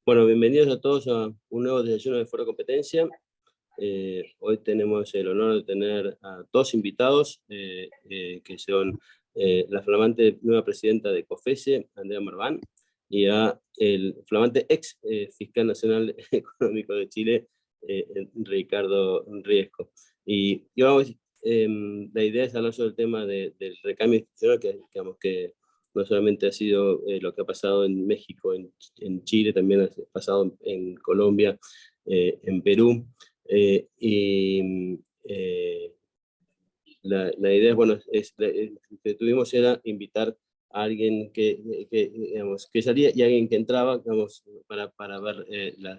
Bueno, bienvenidos a todos a un nuevo desayuno de Foro Competencia. Hoy tenemos el honor de tener a dos invitados, que son la flamante nueva presidenta de COFESE, Andrea Marván, y a el flamante ex fiscal nacional económico de Chile, Ricardo Riesco. Y vamos, la idea es hablar sobre el tema del recambio institucional, que digamos que no solamente ha sido lo que ha pasado en México, en Chile, también ha pasado en Colombia, en Perú. La idea es, bueno, que tuvimos era invitar a alguien digamos, que salía y alguien que entraba, digamos, para ver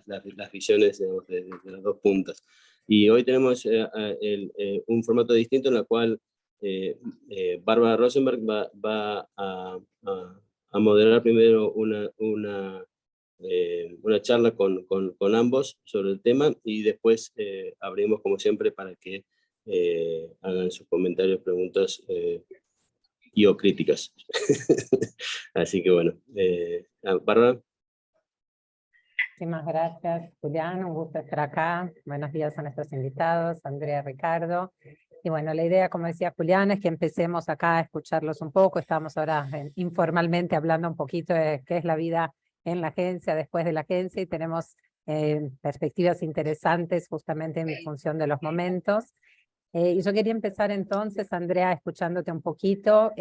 las visiones, digamos, de las dos puntas. Y hoy tenemos un formato distinto en el cual Bárbara Rosenberg va a moderar primero una charla con ambos sobre el tema, y después abrimos como siempre para que hagan sus comentarios, preguntas y o críticas. Así que bueno, Bárbara. Muchísimas gracias, Julián, un gusto estar acá. Buenos días a nuestros invitados, Andrea, Ricardo. Y bueno, la idea, como decía Julián, es que empecemos acá a escucharlos un poco. Estamos ahora informalmente hablando un poquito de qué es la vida en la agencia, después de la agencia, y tenemos perspectivas interesantes justamente en función de los momentos. Y yo quería empezar entonces, Andrea, escuchándote un poquito,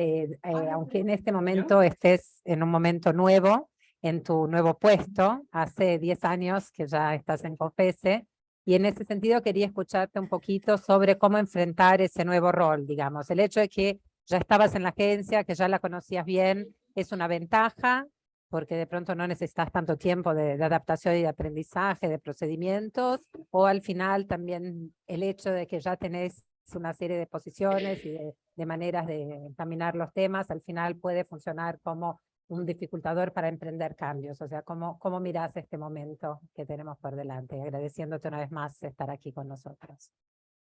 aunque en este momento estés en un momento nuevo, en tu nuevo puesto, hace 10 años que ya estás en COFESE, y en ese sentido quería escucharte un poquito sobre cómo enfrentar ese nuevo rol, digamos. El hecho de que ya estabas en la agencia, que ya la conocías bien, es una ventaja, porque de pronto no necesitas tanto tiempo de adaptación y de aprendizaje, de procedimientos, o al final también el hecho de que ya tenés una serie de posiciones y de maneras de encaminar los temas, al final puede funcionar como un dificultador para emprender cambios. O sea, ¿cómo mirás este momento que tenemos por delante? Agradeciéndote una vez más estar aquí con nosotros.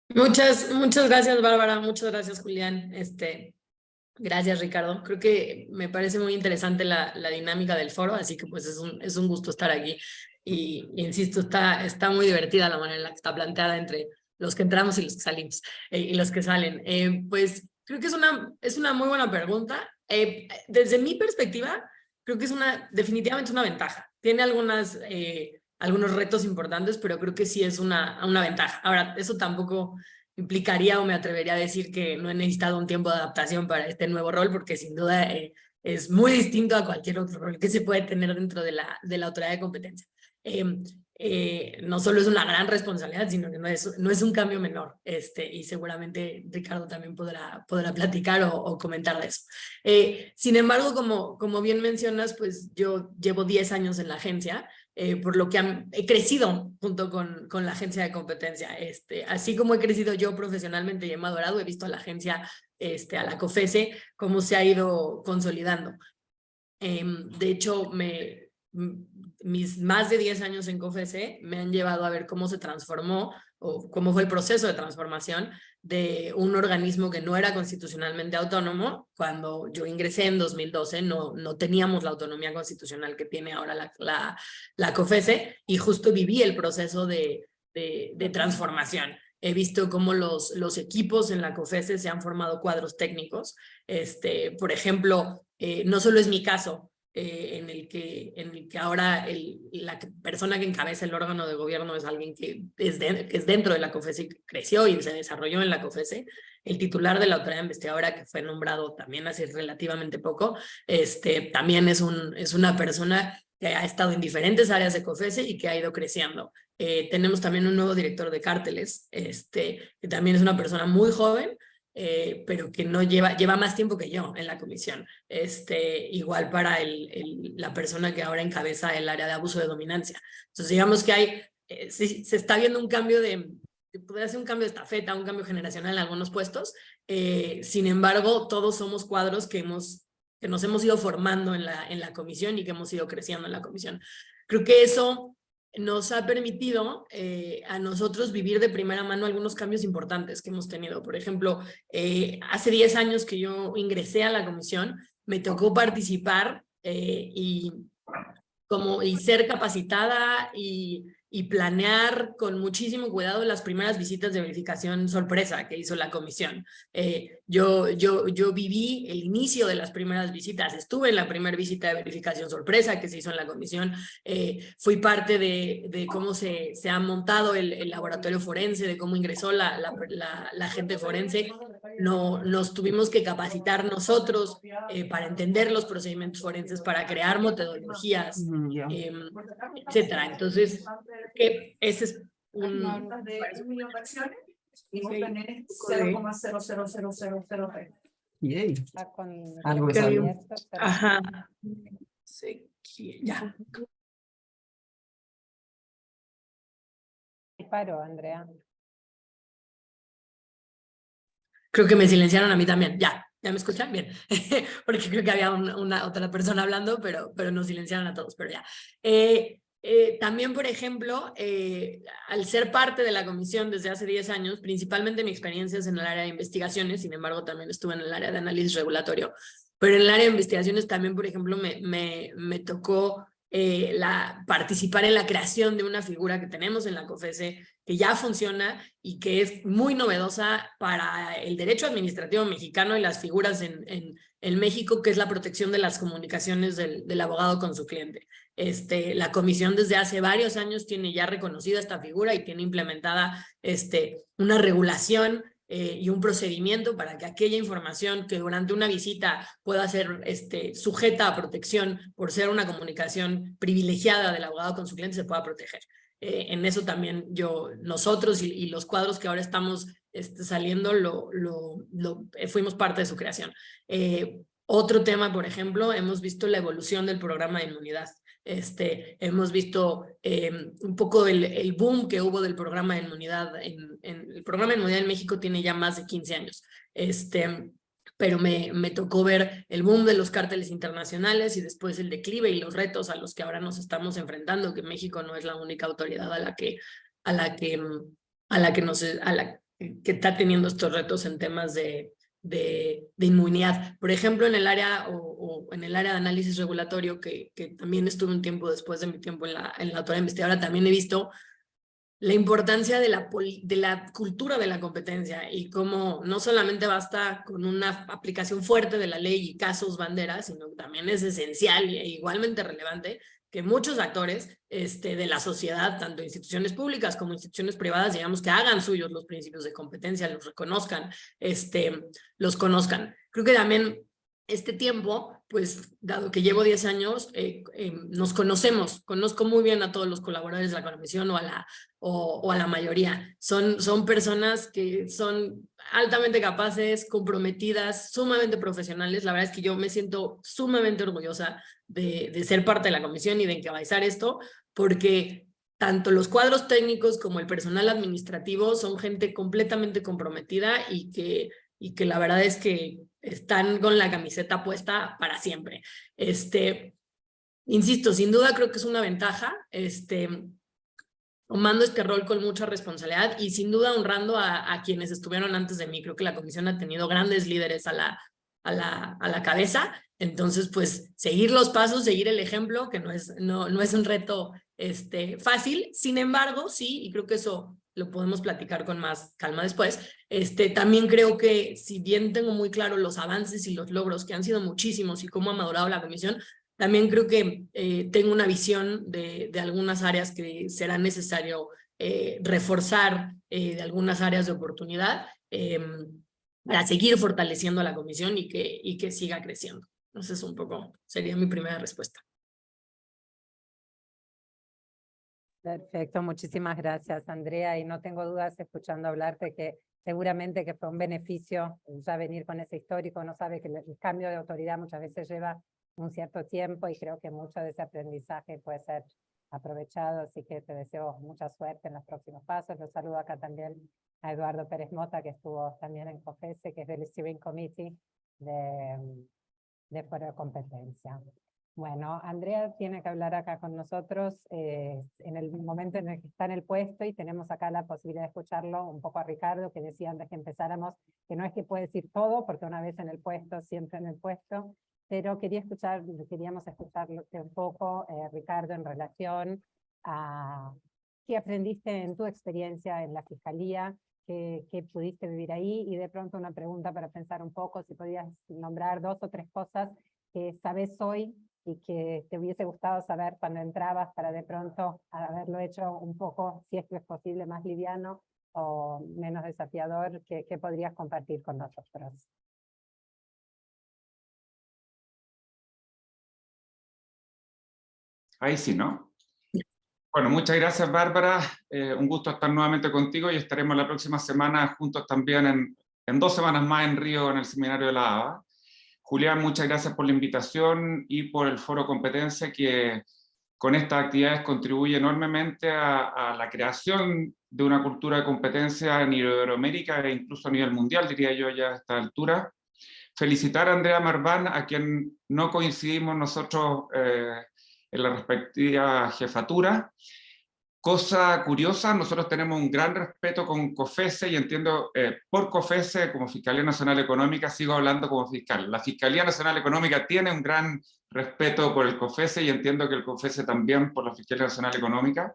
Muchas gracias, Bárbara. Muchas gracias, Julián. Gracias, Ricardo. Creo que me parece muy interesante la dinámica del foro, así que pues es un gusto estar aquí. Y insisto, está muy divertida la manera en la que está planteada entre los que entramos y los que salimos, y los que salen. Pues creo que es una muy buena pregunta. Desde mi perspectiva, creo que definitivamente es una ventaja. Tiene algunos retos importantes, pero creo que sí es una ventaja. Ahora, eso tampoco implicaría, o me atrevería a decir, que no he necesitado un tiempo de adaptación para este nuevo rol, porque sin duda es muy distinto a cualquier otro rol que se puede tener dentro de la autoridad de competencia. No solo es una gran responsabilidad, sino que no es un cambio menor, y seguramente Ricardo también podrá platicar o comentar de eso. Sin embargo, como bien mencionas, pues yo llevo 10 años en la agencia, por lo que he crecido junto con la agencia de competencia. Así como he crecido yo profesionalmente y he madurado, he visto a la agencia, a la COFESE, cómo se ha ido consolidando. De hecho, mis más de 10 años en COFESE me han llevado a ver cómo se transformó, o cómo fue el proceso de transformación de un organismo que no era constitucionalmente autónomo. Cuando yo ingresé en 2012 no teníamos la autonomía constitucional que tiene ahora la COFESE, y justo viví el proceso de transformación. He visto cómo los equipos en la COFESE se han formado cuadros técnicos. Por ejemplo, no solo es mi caso, en el que ahora la persona que encabeza el órgano de gobierno es alguien que es dentro de la COFESE, que creció y se desarrolló en la COFESE. El titular de la autoridad investigadora, que fue nombrado también hace relativamente poco, también es una persona que ha estado en diferentes áreas de COFESE y que ha ido creciendo. Tenemos también un nuevo director de cárteles, que también es una persona muy joven, pero que no lleva más tiempo que yo en la comisión. Igual para la persona que ahora encabeza el área de abuso de dominancia. Entonces, digamos que se está viendo un cambio podría ser un cambio de estafeta, un cambio generacional en algunos puestos. Sin embargo, todos somos cuadros que nos hemos ido formando en la comisión y que hemos ido creciendo en la comisión. Creo que eso nos ha permitido a nosotros vivir de primera mano algunos cambios importantes que hemos tenido. Por ejemplo, hace 10 años que yo ingresé a la comisión, me tocó participar y y ser capacitada y planear con muchísimo cuidado las primeras visitas de verificación sorpresa que hizo la comisión. Yo viví el inicio de las primeras visitas, estuve en la primera visita de verificación sorpresa que se hizo en la comisión, fui parte de cómo se ha montado el laboratorio forense, de cómo ingresó la gente forense. Nos tuvimos que capacitar nosotros para entender los procedimientos forenses, para crear metodologías, etcétera. Entonces, ese es un... Y vos tenés 0,000003. Algo Ajá. Sí, ya. Paro, Andrea. Creo que me silenciaron a mí también. ¿Ya me escuchan? Bien. Porque creo que había otra persona hablando, pero nos silenciaron a todos, pero ya. También, por ejemplo, al ser parte de la comisión desde hace 10 años, principalmente mi experiencia es en el área de investigaciones, sin embargo también estuve en el área de análisis regulatorio, pero en el área de investigaciones también, por ejemplo, me tocó participar en la creación de una figura que tenemos en la COFESE, que ya funciona y que es muy novedosa para el derecho administrativo mexicano y las figuras en México, que es la protección de las comunicaciones del abogado con su cliente. La comisión desde hace varios años tiene ya reconocida esta figura y tiene implementada una regulación y un procedimiento para que aquella información que durante una visita pueda ser sujeta a protección por ser una comunicación privilegiada del abogado con su cliente se pueda proteger. En eso también nosotros y los cuadros que ahora estamos saliendo fuimos parte de su creación. Otro tema, por ejemplo, hemos visto la evolución del programa de inmunidad. Hemos visto un poco el boom que hubo del programa de inmunidad. El programa de inmunidad en México tiene ya más de 15 años. Pero me tocó ver el boom de los cárteles internacionales y después el declive y los retos a los que ahora nos estamos enfrentando, que México no es la única autoridad que está teniendo estos retos en temas de inmunidad. Por ejemplo, en el área en el área de análisis regulatorio, que también estuve un tiempo después de mi tiempo en la autoridad investigadora, también he visto la importancia de la cultura de la competencia y cómo no solamente basta con una aplicación fuerte de la ley y casos banderas, sino que también es esencial e igualmente relevante que muchos actores de la sociedad, tanto instituciones públicas como instituciones privadas, digamos que hagan suyos los principios de competencia, los reconozcan, los conozcan. Creo que también este tiempo, pues dado que llevo 10 años, nos conozco muy bien a todos los colaboradores de la comisión o a la mayoría. Son personas que son altamente capaces, comprometidas, sumamente profesionales. La verdad es que yo me siento sumamente orgullosa de ser parte de la comisión y de encabezar esto, porque tanto los cuadros técnicos como el personal administrativo son gente completamente comprometida y que la verdad es que están con la camiseta puesta para siempre. Insisto, sin duda creo que es una ventaja, tomando este rol con mucha responsabilidad y sin duda honrando a quienes estuvieron antes de mí. Creo que la comisión ha tenido grandes líderes a la cabeza, entonces pues seguir los pasos, seguir el ejemplo, que no es un reto fácil, sin embargo, sí, y creo que eso lo podemos platicar con más calma después. También creo que si bien tengo muy claro los avances y los logros, que han sido muchísimos y cómo ha madurado la comisión, también creo que tengo una visión de algunas áreas que será necesario reforzar, de algunas áreas de oportunidad para seguir fortaleciendo a la comisión y que siga creciendo. Entonces, sería mi primera respuesta. Perfecto, muchísimas gracias, Andrea, y no tengo dudas escuchando hablarte que seguramente que fue un beneficio ya venir con ese histórico. No sabe que el cambio de autoridad muchas veces lleva un cierto tiempo y creo que mucho de ese aprendizaje puede ser aprovechado, así que te deseo mucha suerte en los próximos pasos. Los saludo acá también a Eduardo Pérez Mota, que estuvo también en COFESE, que es del Steering Committee de Foro de Competencia. Bueno, Andrea tiene que hablar acá con nosotros en el momento en el que está en el puesto, y tenemos acá la posibilidad de escucharlo un poco a Ricardo, que decía antes que empezáramos, que no es que puede decir todo, porque una vez en el puesto, siempre en el puesto, pero queríamos escucharte un poco, Ricardo, en relación a qué aprendiste en tu experiencia en la Fiscalía, qué pudiste vivir ahí, y de pronto una pregunta para pensar un poco, si podías nombrar 2 o 3 cosas que sabes hoy y que te hubiese gustado saber cuando entrabas para de pronto haberlo hecho un poco, si es que es posible, más liviano o menos desafiador, que podrías compartir con nosotros. Ahí sí, ¿no? Bueno, muchas gracias, Bárbara. Un gusto estar nuevamente contigo y estaremos la próxima semana juntos también en 2 semanas más en Río, en el seminario de la ABA. Julián, muchas gracias por la invitación y por el Foro Competencia, que con estas actividades contribuye enormemente a la creación de una cultura de competencia en Iberoamérica e incluso a nivel mundial, diría yo ya a esta altura. Felicitar a Andrea Marván, a quien no coincidimos nosotros en la respectiva jefatura. Cosa curiosa, nosotros tenemos un gran respeto con COFECE y entiendo, por COFECE, como Fiscalía Nacional Económica, sigo hablando como fiscal. La Fiscalía Nacional Económica tiene un gran respeto por el COFECE y entiendo que el COFECE también por la Fiscalía Nacional Económica.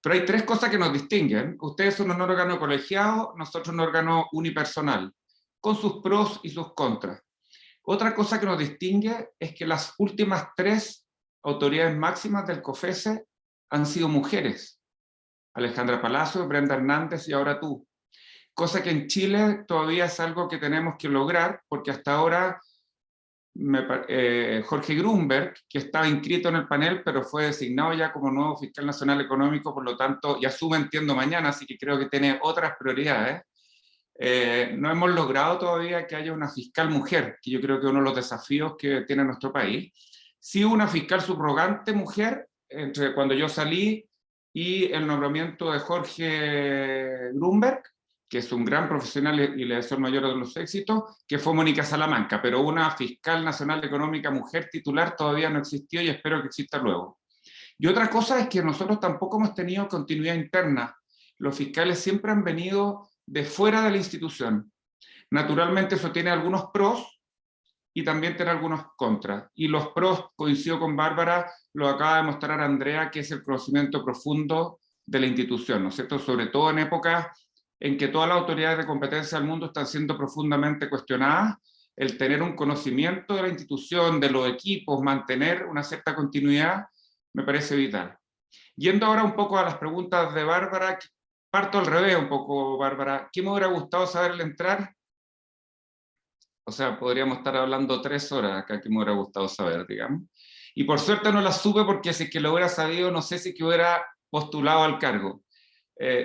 Pero hay 3 cosas que nos distinguen. Ustedes son un órgano colegiado, nosotros un órgano unipersonal, con sus pros y sus contras. Otra cosa que nos distingue es que las últimas 3 autoridades máximas del COFECE han sido mujeres. Alejandra Palacio, Brenda Hernández y ahora tú. Cosa que en Chile todavía es algo que tenemos que lograr, porque hasta ahora Jorge Grunberg, que estaba inscrito en el panel, pero fue designado ya como nuevo fiscal nacional económico, por lo tanto, y asume, entiendo, mañana, así que creo que tiene otras prioridades. No hemos logrado todavía que haya una fiscal mujer, que yo creo que es uno de los desafíos que tiene nuestro país. Sí, una fiscal subrogante mujer, entre cuando yo salí y el nombramiento de Jorge Grunberg, que es un gran profesional y le deseo el mayor de los éxitos, que fue Mónica Salamanca, pero una fiscal nacional económica mujer titular todavía no existió y espero que exista luego. Y otra cosa es que nosotros tampoco hemos tenido continuidad interna. Los fiscales siempre han venido de fuera de la institución. Naturalmente eso tiene algunos pros y también tiene algunos contras. Y los pros, coincido con Bárbara, lo acaba de mostrar Andrea, que es el conocimiento profundo de la institución, ¿no es cierto? Sobre todo en épocas en que todas las autoridades de competencia del mundo están siendo profundamente cuestionadas, el tener un conocimiento de la institución, de los equipos, mantener una cierta continuidad, me parece vital. Yendo ahora un poco a las preguntas de Bárbara, parto al revés un poco, Bárbara. ¿Qué me hubiera gustado saber al entrar? O sea, podríamos estar hablando 3 horas acá, que me hubiera gustado saber, digamos. Y por suerte no la supe, porque si es que lo hubiera sabido, no sé si que hubiera postulado al cargo.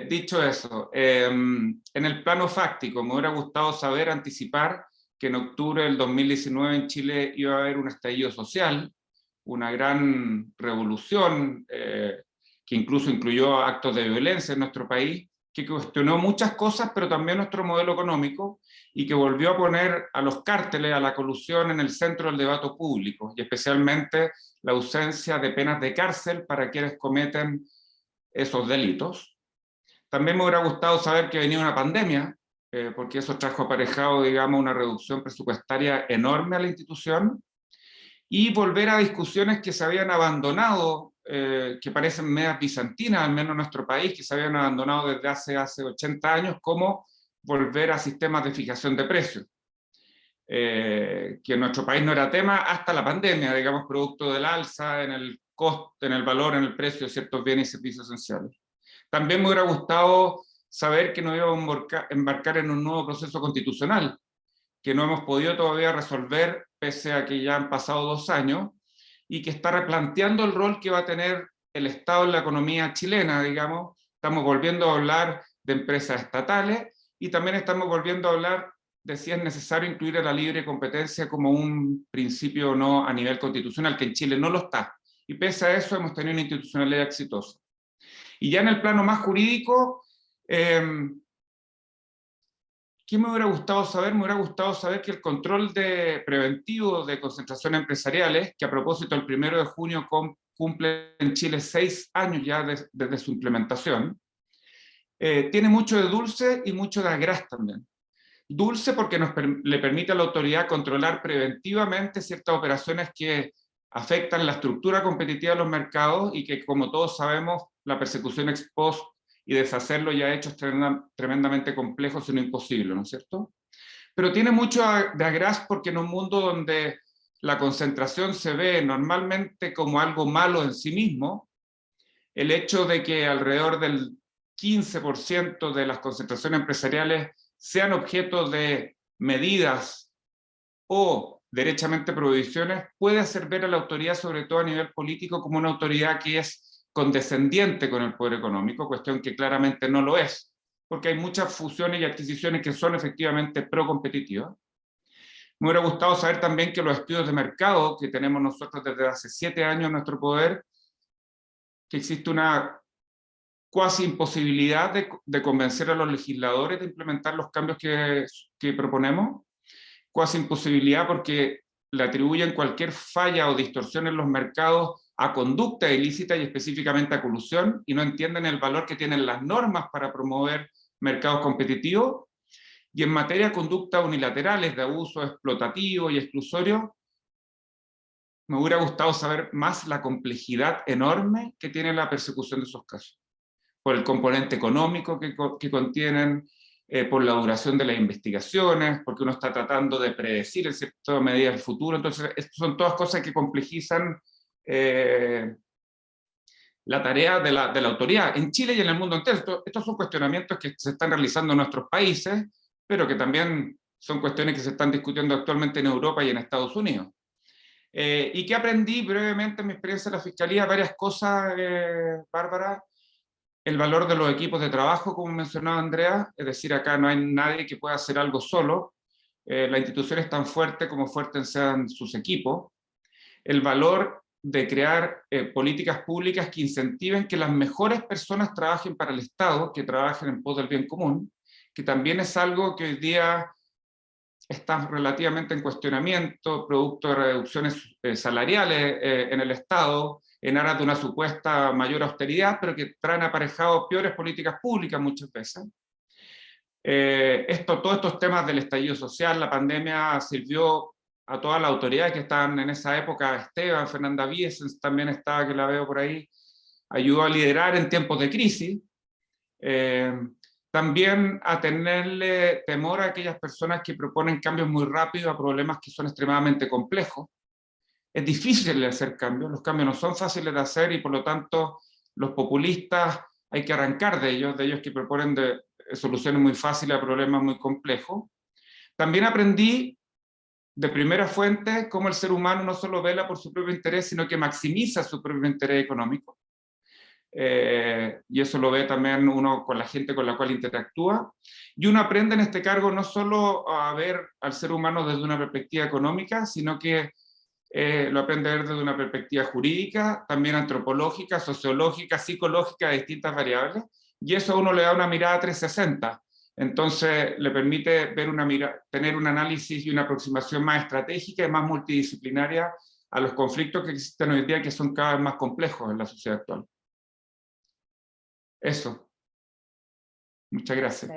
Dicho eso, en el plano fáctico, me hubiera gustado saber, anticipar, que en octubre del 2019 en Chile iba a haber un estallido social, una gran revolución, que incluso incluyó actos de violencia en nuestro país, que cuestionó muchas cosas, pero también nuestro modelo económico, y que volvió a poner a los cárteles, a la colusión en el centro del debate público, y especialmente la ausencia de penas de cárcel para quienes cometen esos delitos. También me hubiera gustado saber que venía una pandemia, porque eso trajo aparejado, digamos, una reducción presupuestaria enorme a la institución, y volver a discusiones que se habían abandonado, que parecen medias bizantinas, al menos en nuestro país, que se habían abandonado desde hace 80 años, como volver a sistemas de fijación de precios, que en nuestro país no era tema hasta la pandemia, digamos, producto del alza en el costo, en el valor, en el precio de ciertos bienes y servicios esenciales. También me hubiera gustado saber que nos íbamos a embarcar en un nuevo proceso constitucional, que no hemos podido todavía resolver, pese a que ya han pasado 2 años, y que está replanteando el rol que va a tener el Estado en la economía chilena, digamos. Estamos volviendo a hablar de empresas estatales, y también estamos volviendo a hablar de si es necesario incluir a la libre competencia como un principio o no a nivel constitucional, que en Chile no lo está. Y pese a eso hemos tenido una institucionalidad exitosa. Y ya en el plano más jurídico, ¿qué me hubiera gustado saber? Me hubiera gustado saber que el control preventivo de concentraciones empresariales, que a propósito el 1 de junio cumple en Chile 6 años ya desde su implementación, tiene mucho de dulce y mucho de agraz también. dulce porque le permite a la autoridad controlar preventivamente ciertas operaciones que afectan la estructura competitiva de los mercados y que, como todos sabemos, la persecución ex post y deshacerlo ya hecho es tremendamente complejo, sino imposible, ¿no es cierto? Pero tiene mucho de agraz porque en un mundo donde la concentración se ve normalmente como algo malo en sí mismo, el hecho de que alrededor del 15% de las concentraciones empresariales sean objeto de medidas o derechamente prohibiciones, puede hacer ver a la autoridad, sobre todo a nivel político, como una autoridad que es condescendiente con el poder económico, cuestión que claramente no lo es, porque hay muchas fusiones y adquisiciones que son efectivamente pro-competitivas. Me hubiera gustado saber también que los estudios de mercado que tenemos nosotros desde hace 7 años en nuestro poder, que existe una cuasi imposibilidad de convencer a los legisladores de implementar los cambios que proponemos, cuasi imposibilidad porque le atribuyen cualquier falla o distorsión en los mercados a conducta ilícita y específicamente a colusión, y no entienden el valor que tienen las normas para promover mercados competitivos. Y en materia de conductas unilaterales de abuso explotativo y exclusorio, me hubiera gustado saber más la complejidad enorme que tiene la persecución de esos casos, por el componente económico que contienen, por la duración de las investigaciones, porque uno está tratando de predecir en cierta medida el futuro. Entonces, estas son todas cosas que complejizan la tarea de la autoridad en Chile y en el mundo entero. Estos son cuestionamientos que se están realizando en nuestros países, pero que también son cuestiones que se están discutiendo actualmente en Europa y en Estados Unidos. ¿Y qué aprendí brevemente en mi experiencia en la Fiscalía? Varias cosas, Bárbara. El valor de los equipos de trabajo, como mencionaba Andrea, es decir, acá no hay nadie que pueda hacer algo solo. La institución es tan fuerte como fuertes sean sus equipos. El valor de crear políticas públicas que incentiven que las mejores personas trabajen para el Estado, que trabajen en pos del bien común, que también es algo que hoy día está relativamente en cuestionamiento, producto de reducciones salariales en el Estado, en aras de una supuesta mayor austeridad, pero que traen aparejado peores políticas públicas muchas veces. Todos estos temas del estallido social, la pandemia sirvió a todas las autoridades que estaban en esa época. Esteban, Fernanda Viesens también estaba, que la veo por ahí, ayudó a liderar en tiempos de crisis. También a tenerle temor a aquellas personas que proponen cambios muy rápidos a problemas que son extremadamente complejos. Es difícil hacer cambios, los cambios no son fáciles de hacer y por lo tanto los populistas hay que arrancar de ellos que proponen soluciones muy fáciles a problemas muy complejos. También aprendí de primera fuente cómo el ser humano no solo vela por su propio interés, sino que maximiza su propio interés económico. Y eso lo ve también uno con la gente con la cual interactúa. Y uno aprende en este cargo no solo a ver al ser humano desde una perspectiva económica, sino que lo aprende a ver desde una perspectiva jurídica, también antropológica, sociológica, psicológica, de distintas variables, y eso a uno le da una mirada 360. Entonces le permite ver tener un análisis y una aproximación más estratégica y más multidisciplinaria a los conflictos que existen hoy día, que son cada vez más complejos en la sociedad actual. Eso. Muchas gracias.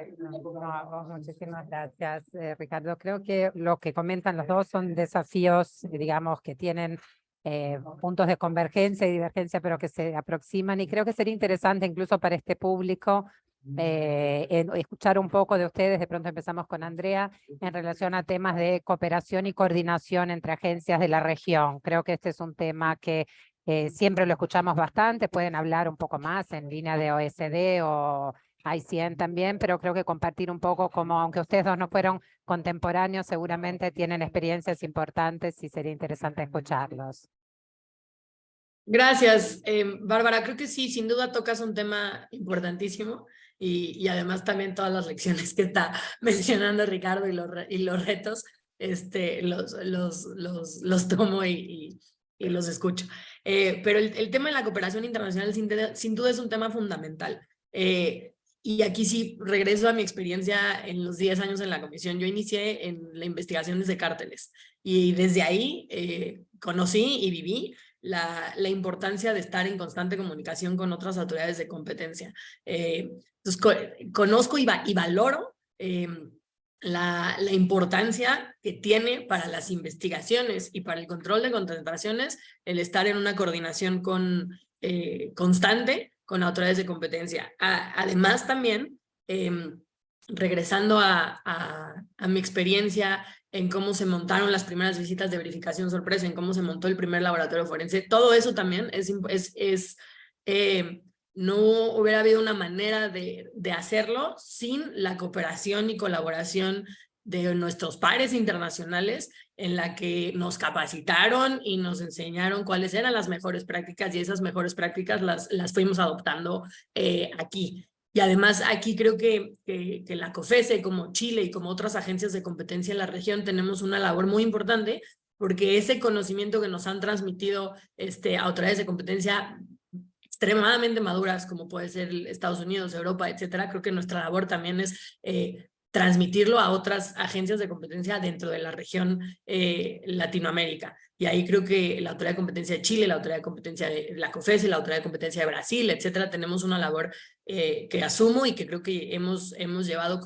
Muchísimas gracias, Ricardo. Creo que lo que comentan los dos son desafíos, digamos, que tienen puntos de convergencia y divergencia, pero que se aproximan, y creo que sería interesante incluso para este público escuchar un poco de ustedes. De pronto empezamos con Andrea en relación a temas de cooperación y coordinación entre agencias de la región. Creo que este es un tema que siempre lo escuchamos bastante. Pueden hablar un poco más en línea de OSD o ICN también, pero creo que compartir un poco, como aunque ustedes dos no fueron contemporáneos, seguramente tienen experiencias importantes y sería interesante escucharlos. Gracias, Bárbara. Creo que sí, sin duda tocas un tema importantísimo y además también todas las lecciones que está mencionando Ricardo y los retos, los tomo y los escucho. Pero el tema de la cooperación internacional sin duda es un tema fundamental. Y aquí sí regreso a mi experiencia en los 10 años en la comisión. Yo inicié en la investigación desde cárteles y desde ahí conocí y viví la importancia de estar en constante comunicación con otras autoridades de competencia. Entonces, conozco y valoro la importancia que tiene para las investigaciones y para el control de concentraciones el estar en una coordinación constante con autoridades de competencia. Además también, regresando a mi experiencia en cómo se montaron las primeras visitas de verificación sorpresa, en cómo se montó el primer laboratorio forense, todo eso también no hubiera habido una manera de hacerlo sin la cooperación y colaboración de nuestros pares internacionales, en la que nos capacitaron y nos enseñaron cuáles eran las mejores prácticas, y esas mejores prácticas las fuimos adoptando aquí. Y además aquí creo que la COFECE, como Chile y como otras agencias de competencia en la región, tenemos una labor muy importante, porque ese conocimiento que nos han transmitido autoridades de competencia extremadamente maduras, como puede ser Estados Unidos, Europa, etcétera, creo que nuestra labor también es transmitirlo a otras agencias de competencia dentro de la región Latinoamérica. Y ahí creo que la Autoridad de Competencia de Chile, la Autoridad de Competencia de la COFECE, la Autoridad de Competencia de Brasil, etcétera, tenemos una labor que asumo y que creo que hemos llevado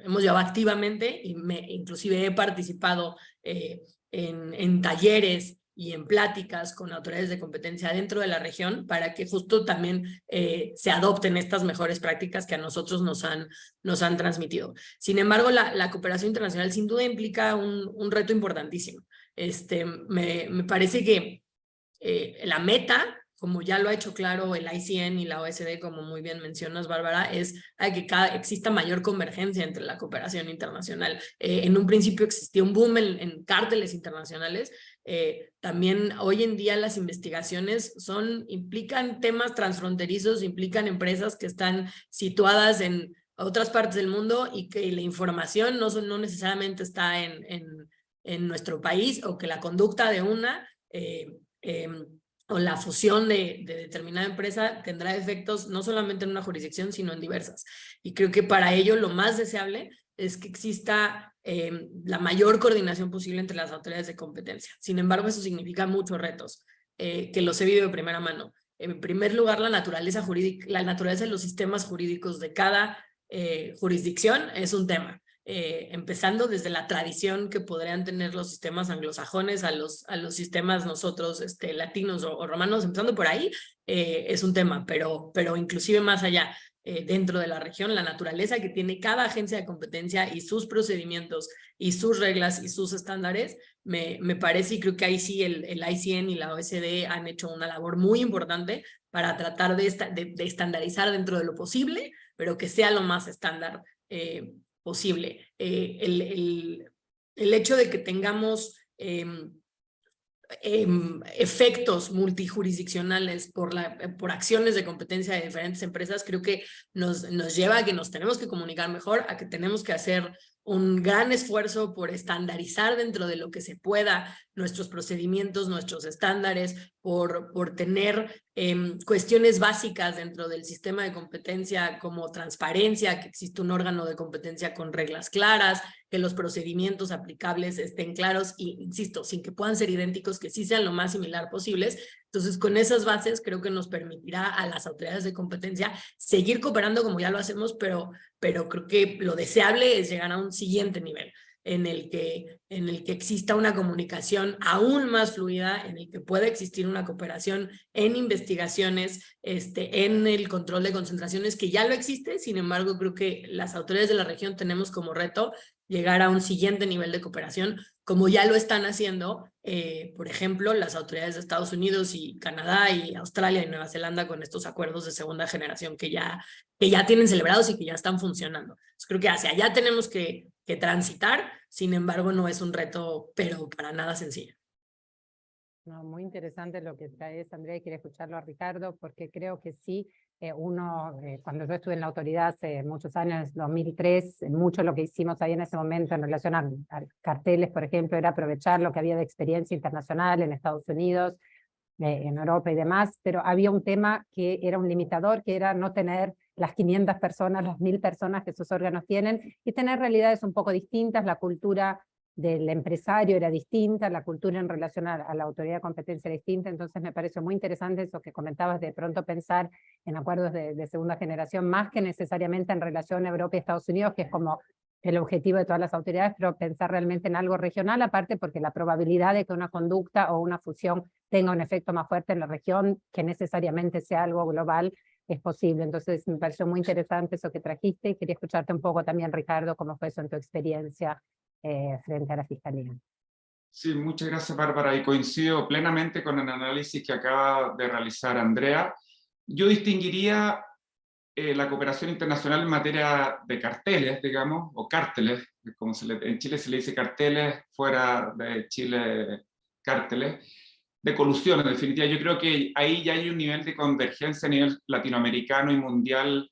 hemos llevado activamente, y inclusive he participado en talleres y en pláticas con autoridades de competencia dentro de la región, para que justo también se adopten estas mejores prácticas que a nosotros nos han transmitido. Sin embargo, la cooperación internacional sin duda implica un reto importantísimo. Me parece que la meta, como ya lo ha hecho claro el ICN y la OSD, como muy bien mencionas, Bárbara, es que exista mayor convergencia entre la cooperación internacional. En un principio existía un boom en cárteles internacionales. También hoy en día las investigaciones implican temas transfronterizos, implican empresas que están situadas en otras partes del mundo, y que la información no necesariamente está en nuestro país, o que la conducta de una o la fusión de determinada empresa tendrá efectos no solamente en una jurisdicción, sino en diversas. Y creo que para ello lo más deseable es que exista la mayor coordinación posible entre las autoridades de competencia. Sin embargo, eso significa muchos retos, que los he vivido de primera mano. En primer lugar, la naturaleza de los sistemas jurídicos de cada jurisdicción es un tema. Empezando desde la tradición que podrían tener los sistemas anglosajones a los sistemas nosotros latinos o romanos, empezando por ahí, es un tema, pero inclusive más allá, dentro de la región, la naturaleza que tiene cada agencia de competencia y sus procedimientos y sus reglas y sus estándares, me parece, y creo que ahí sí el ICN y la OSD han hecho una labor muy importante para tratar de estandarizar dentro de lo posible, pero que sea lo más estándar posible. El hecho de que tengamos efectos multijurisdiccionales por acciones de competencia de diferentes empresas, creo que nos lleva a que nos tenemos que comunicar mejor, a que tenemos que hacer un gran esfuerzo por estandarizar dentro de lo que se pueda nuestros procedimientos, nuestros estándares, por tener cuestiones básicas dentro del sistema de competencia, como transparencia, que existe un órgano de competencia con reglas claras, que los procedimientos aplicables estén claros y, insisto, sin que puedan ser idénticos, que sí sean lo más similar posibles. Entonces, con esas bases creo que nos permitirá a las autoridades de competencia seguir cooperando como ya lo hacemos, pero creo que lo deseable es llegar a un siguiente nivel, en el que exista una comunicación aún más fluida, en el que pueda existir una cooperación en investigaciones, en el control de concentraciones, que ya lo existe. Sin embargo, creo que las autoridades de la región tenemos como reto llegar a un siguiente nivel de cooperación, como ya lo están haciendo, por ejemplo, las autoridades de Estados Unidos y Canadá y Australia y Nueva Zelanda, con estos acuerdos de segunda generación que ya tienen celebrados y que ya están funcionando. Entonces, creo que hacia allá tenemos que transitar. Sin embargo, no es un reto, pero para nada sencillo. No, muy interesante lo que traes, Andrea, y quiero escucharlo a Ricardo, porque creo que sí, cuando yo estuve en la autoridad hace muchos años, 2003, mucho lo que hicimos ahí en ese momento en relación a carteles, por ejemplo, era aprovechar lo que había de experiencia internacional en Estados Unidos, en Europa y demás, pero había un tema que era un limitador, que era no tener las 500 personas, las 1000 personas que esos órganos tienen, y tener realidades un poco distintas. La cultura del empresario era distinta, la cultura en relación a la autoridad de competencia era distinta. Entonces me pareció muy interesante eso que comentabas, de pronto pensar en acuerdos de segunda generación, más que necesariamente en relación a Europa y Estados Unidos, que es como el objetivo de todas las autoridades, pero pensar realmente en algo regional, aparte porque la probabilidad de que una conducta o una fusión tenga un efecto más fuerte en la región, que necesariamente sea algo global, es posible. Entonces me pareció muy interesante eso que trajiste, y quería escucharte un poco también, Ricardo, cómo fue eso en tu experiencia frente a la Fiscalía. Sí, muchas gracias, Bárbara, y coincido plenamente con el análisis que acaba de realizar Andrea. Yo distinguiría la cooperación internacional en materia de carteles, digamos, o cárteles, como en Chile se le dice carteles, fuera de Chile cárteles, de colusión, en definitiva. Yo creo que ahí ya hay un nivel de convergencia a nivel latinoamericano y mundial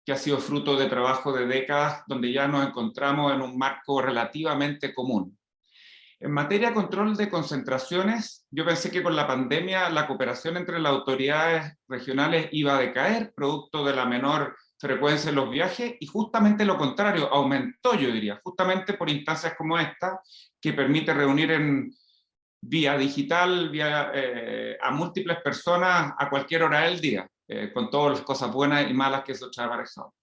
que ha sido fruto de trabajo de décadas, donde ya nos encontramos en un marco relativamente común. En materia de control de concentraciones, yo pensé que con la pandemia la cooperación entre las autoridades regionales iba a decaer, producto de la menor frecuencia en los viajes, y justamente lo contrario, aumentó, yo diría, justamente por instancias como esta, que permite reunir en vía digital, a múltiples personas a cualquier hora del día, con todas las cosas buenas y malas que eso trae aparejado.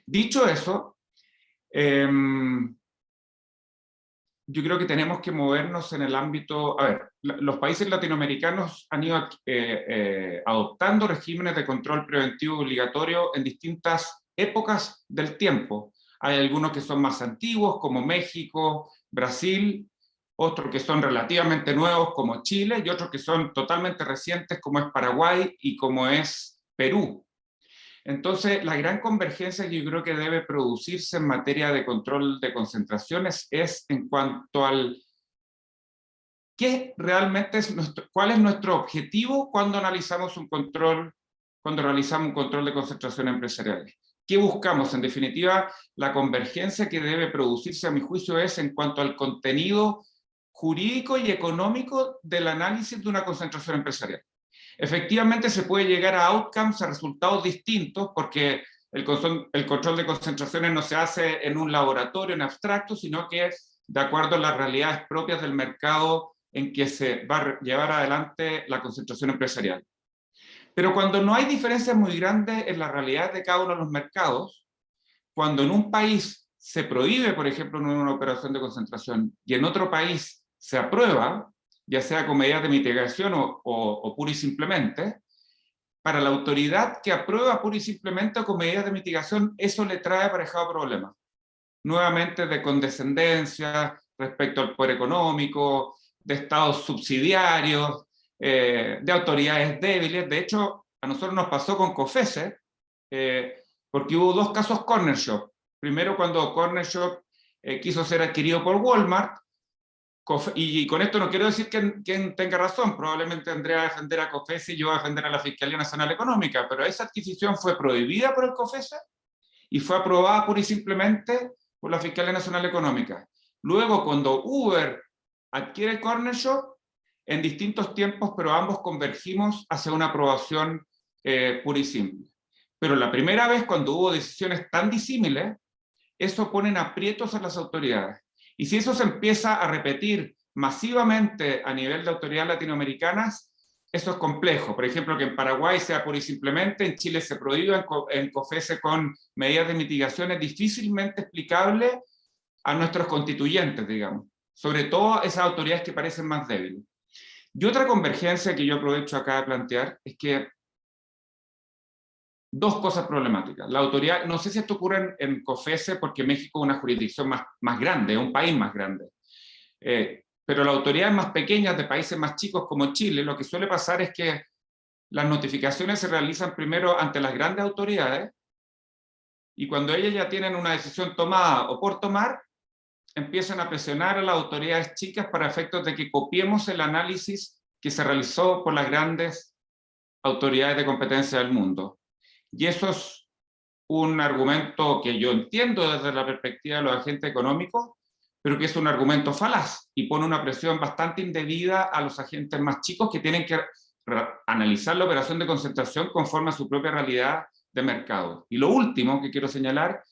Dicho eso, yo creo que tenemos que movernos en el ámbito... A ver, los países latinoamericanos han ido adoptando regímenes de control preventivo obligatorio en distintas épocas del tiempo. Hay algunos que son más antiguos, como México, Brasil, otros que son relativamente nuevos, como Chile, y otros que son totalmente recientes, como es Paraguay y como es Perú. Entonces, la gran convergencia que yo creo que debe producirse en materia de control de concentraciones es en cuanto al qué realmente es cuál es nuestro objetivo cuando analizamos cuando realizamos un control de concentraciones empresariales. ¿Qué buscamos? En definitiva, la convergencia que debe producirse, a mi juicio, es en cuanto al contenido jurídico y económico del análisis de una concentración empresarial. Efectivamente se puede llegar a outcomes, a resultados distintos, porque el control de concentraciones no se hace en un laboratorio en abstracto, sino que es de acuerdo a las realidades propias del mercado en que se va a llevar adelante la concentración empresarial. Pero cuando no hay diferencias muy grandes en las realidades de cada uno de los mercados, cuando en un país se prohíbe, por ejemplo, una operación de concentración y en otro país se aprueba, ya sea con medidas de mitigación o pura y simplemente, para la autoridad que aprueba pura y simplemente o con medidas de mitigación, eso le trae aparejado problemas. Nuevamente de condescendencia respecto al poder económico, de estados subsidiarios, de autoridades débiles. De hecho, a nosotros nos pasó con COFECE, porque hubo dos casos Corner Shop. Primero, cuando Corner Shop quiso ser adquirido por Walmart, y con esto no quiero decir que tenga razón, probablemente Andrea va a defender a COFECE y yo voy a defender a la Fiscalía Nacional Económica, pero esa adquisición fue prohibida por el COFECE y fue aprobada pura y simplemente por la Fiscalía Nacional Económica. Luego, cuando Uber adquiere Corner Shop, en distintos tiempos, pero ambos convergimos hacia una aprobación pura y simple. Pero la primera vez, cuando hubo decisiones tan disímiles, eso pone en aprietos a las autoridades. Y si eso se empieza a repetir masivamente a nivel de autoridades latinoamericanas, eso es complejo. Por ejemplo, que en Paraguay sea pura y simplemente, en Chile se prohíbe, en COFECE con medidas de mitigación, es difícilmente explicable a nuestros constituyentes, digamos. Sobre todo esas autoridades que parecen más débiles. Y otra convergencia que yo aprovecho acá de plantear es que dos cosas problemáticas. La autoridad, no sé si esto ocurre en COFECE porque México es una jurisdicción más grande, es un país más grande. Pero las autoridades más pequeñas de países más chicos como Chile, lo que suele pasar es que las notificaciones se realizan primero ante las grandes autoridades y cuando ellas ya tienen una decisión tomada o por tomar, empiezan a presionar a las autoridades chicas para efectos de que copiemos el análisis que se realizó por las grandes autoridades de competencia del mundo. Y eso es un argumento que yo entiendo desde la perspectiva de los agentes económicos, pero que es un argumento falaz y pone una presión bastante indebida a los agentes más chicos que tienen que analizar la operación de concentración conforme a su propia realidad de mercado. Y lo último que quiero señalar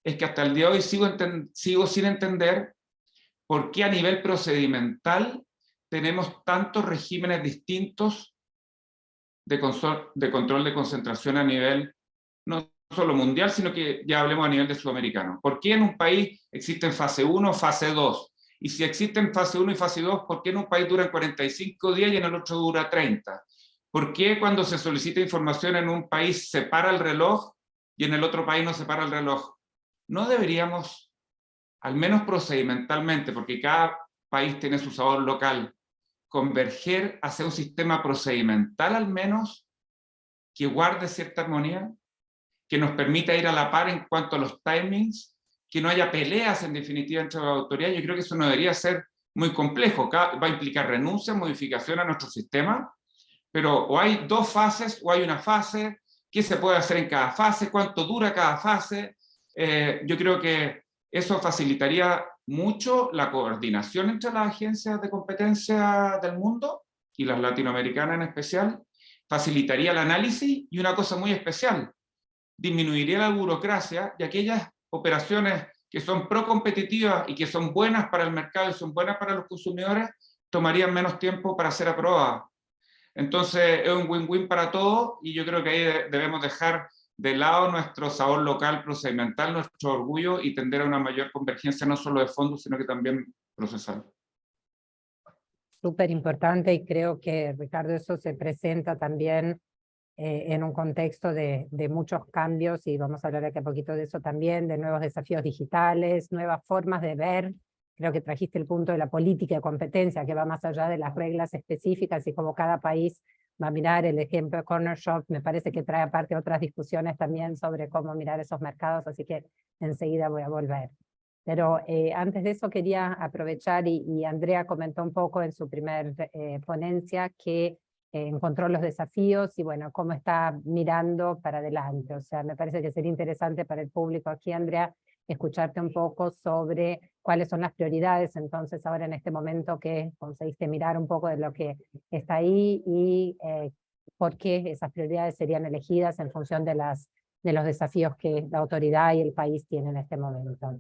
es que hasta el día de hoy sigo sin entender por qué a nivel procedimental tenemos tantos regímenes distintos de control de concentración a nivel no solo mundial, sino que ya hablemos a nivel de sudamericano. ¿Por qué en un país existen fase 1 o fase 2? Y si existen fase 1 y fase 2, ¿por qué en un país duran 45 días y en el otro dura 30? ¿Por qué cuando se solicita información en un país se para el reloj y en el otro país no se para el reloj? ¿No deberíamos, al menos procedimentalmente, porque cada país tiene su sabor local, converger hacia un sistema procedimental al menos que guarde cierta armonía, que nos permita ir a la par en cuanto a los timings, que no haya peleas en definitiva entre las autoridades? Yo creo que eso no debería ser muy complejo, va a implicar renuncia, modificación a nuestro sistema, pero o hay dos fases o hay una fase, qué se puede hacer en cada fase, cuánto dura cada fase. Yo creo que eso facilitaría mucho la coordinación entre las agencias de competencia del mundo, y las latinoamericanas en especial, facilitaría el análisis y una cosa muy especial, disminuiría la burocracia y aquellas operaciones que son pro-competitivas y que son buenas para el mercado y son buenas para los consumidores, tomarían menos tiempo para ser aprobadas. Entonces es un win-win para todos y yo creo que ahí debemos dejar de lado nuestro sabor local procedimental, nuestro orgullo y tender a una mayor convergencia no solo de fondos, sino que también procesal. Súper importante, y creo que, Ricardo, eso se presenta también en un contexto de muchos cambios, y vamos a hablar aquí un poquito de eso también, de nuevos desafíos digitales, nuevas formas de ver. Creo que trajiste el punto de la política de competencia, que va más allá de las reglas específicas y como cada país va a mirar. El ejemplo de Corner Shop me parece que trae aparte otras discusiones también sobre cómo mirar esos mercados, así que enseguida voy a volver. Pero antes de eso quería aprovechar, y Andrea comentó un poco en su primer ponencia que encontró los desafíos y bueno, cómo está mirando para adelante. O sea, me parece que sería interesante para el público aquí, Andrea, escucharte un poco sobre cuáles son las prioridades entonces ahora en este momento que conseguiste mirar un poco de lo que está ahí, y por qué esas prioridades serían elegidas en función de los desafíos que la autoridad y el país tienen en este momento.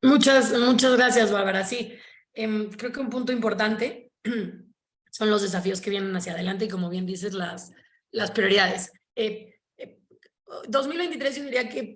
Muchas gracias, Bárbara. Sí, creo que un punto importante son los desafíos que vienen hacia adelante y, como bien dices, las prioridades. 2023 yo diría que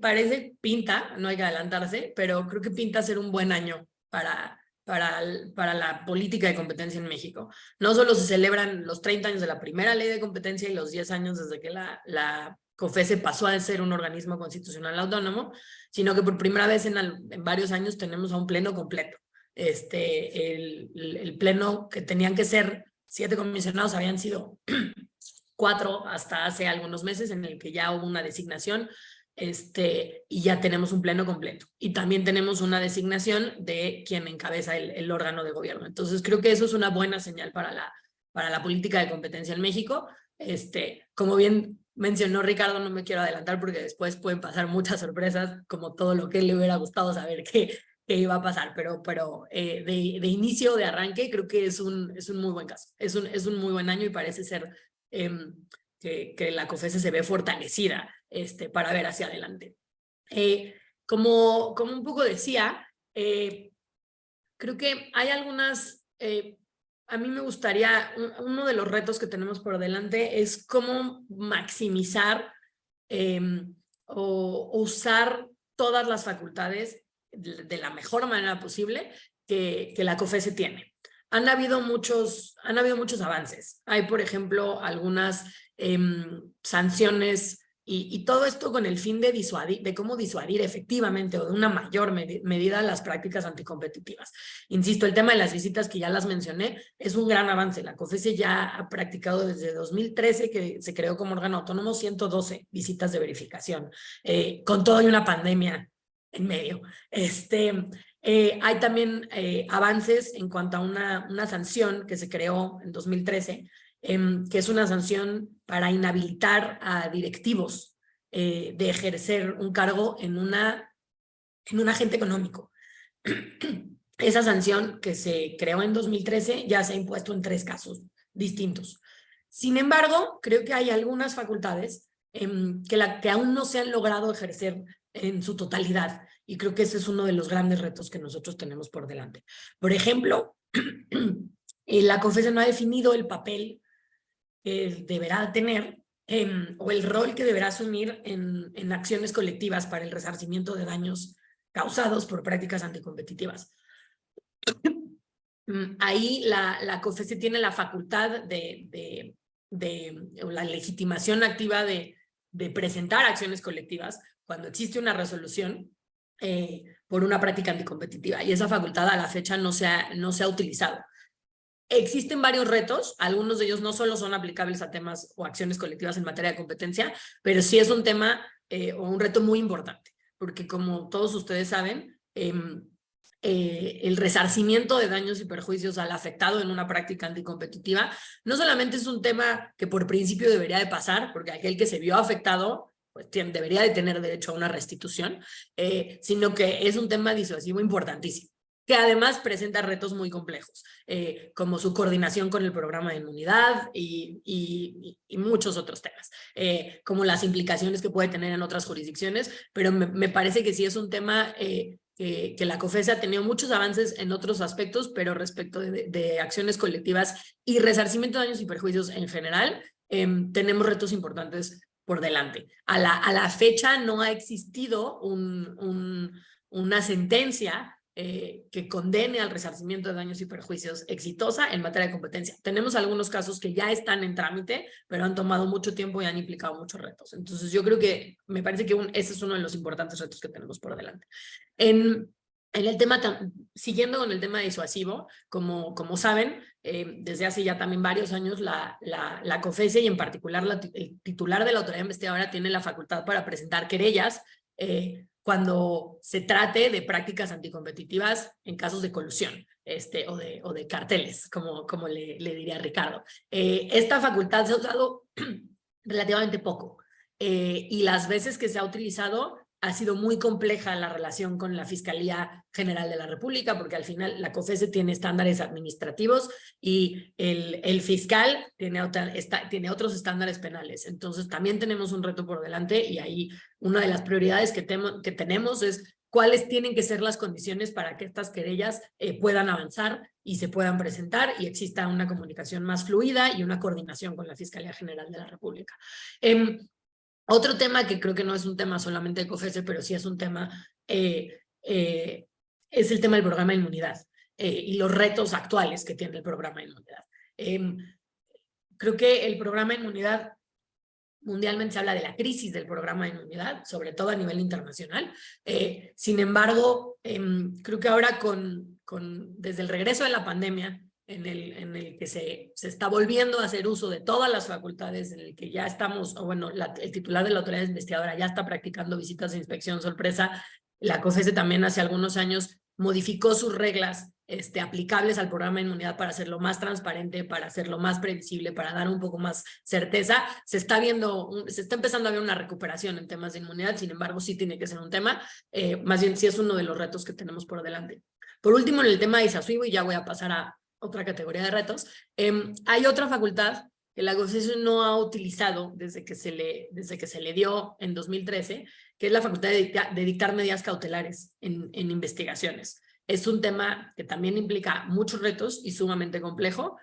pinta, no hay que adelantarse, pero creo que pinta ser un buen año para la política de competencia en México. No solo se celebran los 30 años de la primera ley de competencia y los 10 años desde que la COFECE pasó a ser un organismo constitucional autónomo, sino que por primera vez en varios años tenemos a un pleno completo. El pleno que tenían que ser 7 comisionados habían sido 4 hasta hace algunos meses, en el que ya hubo una designación, y ya tenemos un pleno completo. Y también tenemos una designación de quien encabeza el órgano de gobierno. Entonces creo que eso es una buena señal para la política de competencia en México. Como bien mencionó Ricardo, no me quiero adelantar porque después pueden pasar muchas sorpresas, como todo lo que le hubiera gustado saber que iba a pasar, pero de inicio, de arranque, creo que es un muy buen caso. Es un muy buen año y parece ser que la COFECE se ve fortalecida para ver hacia adelante. Como un poco decía, creo que hay algunas... a mí me gustaría, uno de los retos que tenemos por delante es cómo maximizar o usar todas las facultades de la mejor manera posible que la COFECE tiene. Han habido muchos avances. Hay, por ejemplo, algunas sanciones y todo esto con el fin de disuadir, de cómo disuadir efectivamente o de una mayor medida las prácticas anticompetitivas. Insisto, el tema de las visitas, que ya las mencioné, es un gran avance. La COFECE ya ha practicado desde 2013, que se creó como órgano autónomo, 112 visitas de verificación, con todo y una pandemia en medio. Hay también avances en cuanto a una sanción que se creó en 2013, que es una sanción para inhabilitar a directivos de ejercer un cargo en un agente económico. Esa sanción, que se creó en 2013, ya se ha impuesto en 3 casos distintos. Sin embargo, creo que hay algunas facultades que aún no se han logrado ejercer en su totalidad, y creo que ese es uno de los grandes retos que nosotros tenemos por delante. Por ejemplo, la COFECE no ha definido el papel que deberá tener o el rol que deberá asumir en acciones colectivas para el resarcimiento de daños causados por prácticas anticompetitivas. Ahí la COFECE tiene la facultad o la legitimación activa de presentar acciones colectivas cuando existe una resolución por una práctica anticompetitiva, y esa facultad a la fecha no se ha utilizado. Existen varios retos, algunos de ellos no solo son aplicables a temas o acciones colectivas en materia de competencia, pero sí es un tema o un reto muy importante, porque como todos ustedes saben, el resarcimiento de daños y perjuicios al afectado en una práctica anticompetitiva no solamente es un tema que por principio debería de pasar, porque aquel que se vio afectado pues debería de tener derecho a una restitución, sino que es un tema disuasivo importantísimo, que además presenta retos muy complejos, como su coordinación con el programa de inmunidad y muchos otros temas, como las implicaciones que puede tener en otras jurisdicciones, pero me parece que sí es un tema que la COFECE ha tenido muchos avances en otros aspectos, pero respecto de acciones colectivas y resarcimiento de daños y perjuicios en general, tenemos retos importantes por delante. A la fecha no ha existido una sentencia que condene al resarcimiento de daños y perjuicios exitosa en materia de competencia. Tenemos algunos casos que ya están en trámite, pero han tomado mucho tiempo y han implicado muchos retos. Entonces yo creo que me parece que ese es uno de los importantes retos que tenemos por delante. En el tema, siguiendo con el tema disuasivo, como saben, desde hace ya también varios años la COFECE y en particular el titular de la autoridad investigadora tiene la facultad para presentar querellas cuando se trate de prácticas anticompetitivas en casos de colusión o de carteles, como le diría Ricardo. Esta facultad se ha usado relativamente poco y las veces que se ha utilizado ha sido muy compleja la relación con la Fiscalía General de la República, porque al final la COFECE tiene estándares administrativos y el fiscal tiene otros estándares penales. Entonces también tenemos un reto por delante y ahí una de las prioridades que tenemos es cuáles tienen que ser las condiciones para que estas querellas puedan avanzar y se puedan presentar y exista una comunicación más fluida y una coordinación con la Fiscalía General de la República. Otro tema que creo que no es un tema solamente de COFECE, pero sí es un tema, es el tema del programa de inmunidad y los retos actuales que tiene el programa de inmunidad. Creo que el programa de inmunidad, mundialmente se habla de la crisis del programa de inmunidad, sobre todo a nivel internacional. Sin embargo, creo que ahora desde el regreso de la pandemia, en el que se está volviendo a hacer uso de todas las facultades, en el que ya estamos, o bueno, el titular de la autoridad investigadora ya está practicando visitas de inspección sorpresa. La COFECE también hace algunos años modificó sus reglas aplicables al programa de inmunidad para hacerlo más transparente, para hacerlo más previsible, para dar un poco más certeza. Se está empezando a ver una recuperación en temas de inmunidad, sin embargo sí tiene que ser un tema, más bien sí es uno de los retos que tenemos por delante. Por último, en el tema de disuasivo, y ya voy a pasar a otra categoría de retos, hay otra facultad que la COFECE no ha utilizado desde que se le dio en 2013, que es la facultad de dictar medidas cautelares en investigaciones. Es un tema que también implica muchos retos y sumamente complejo,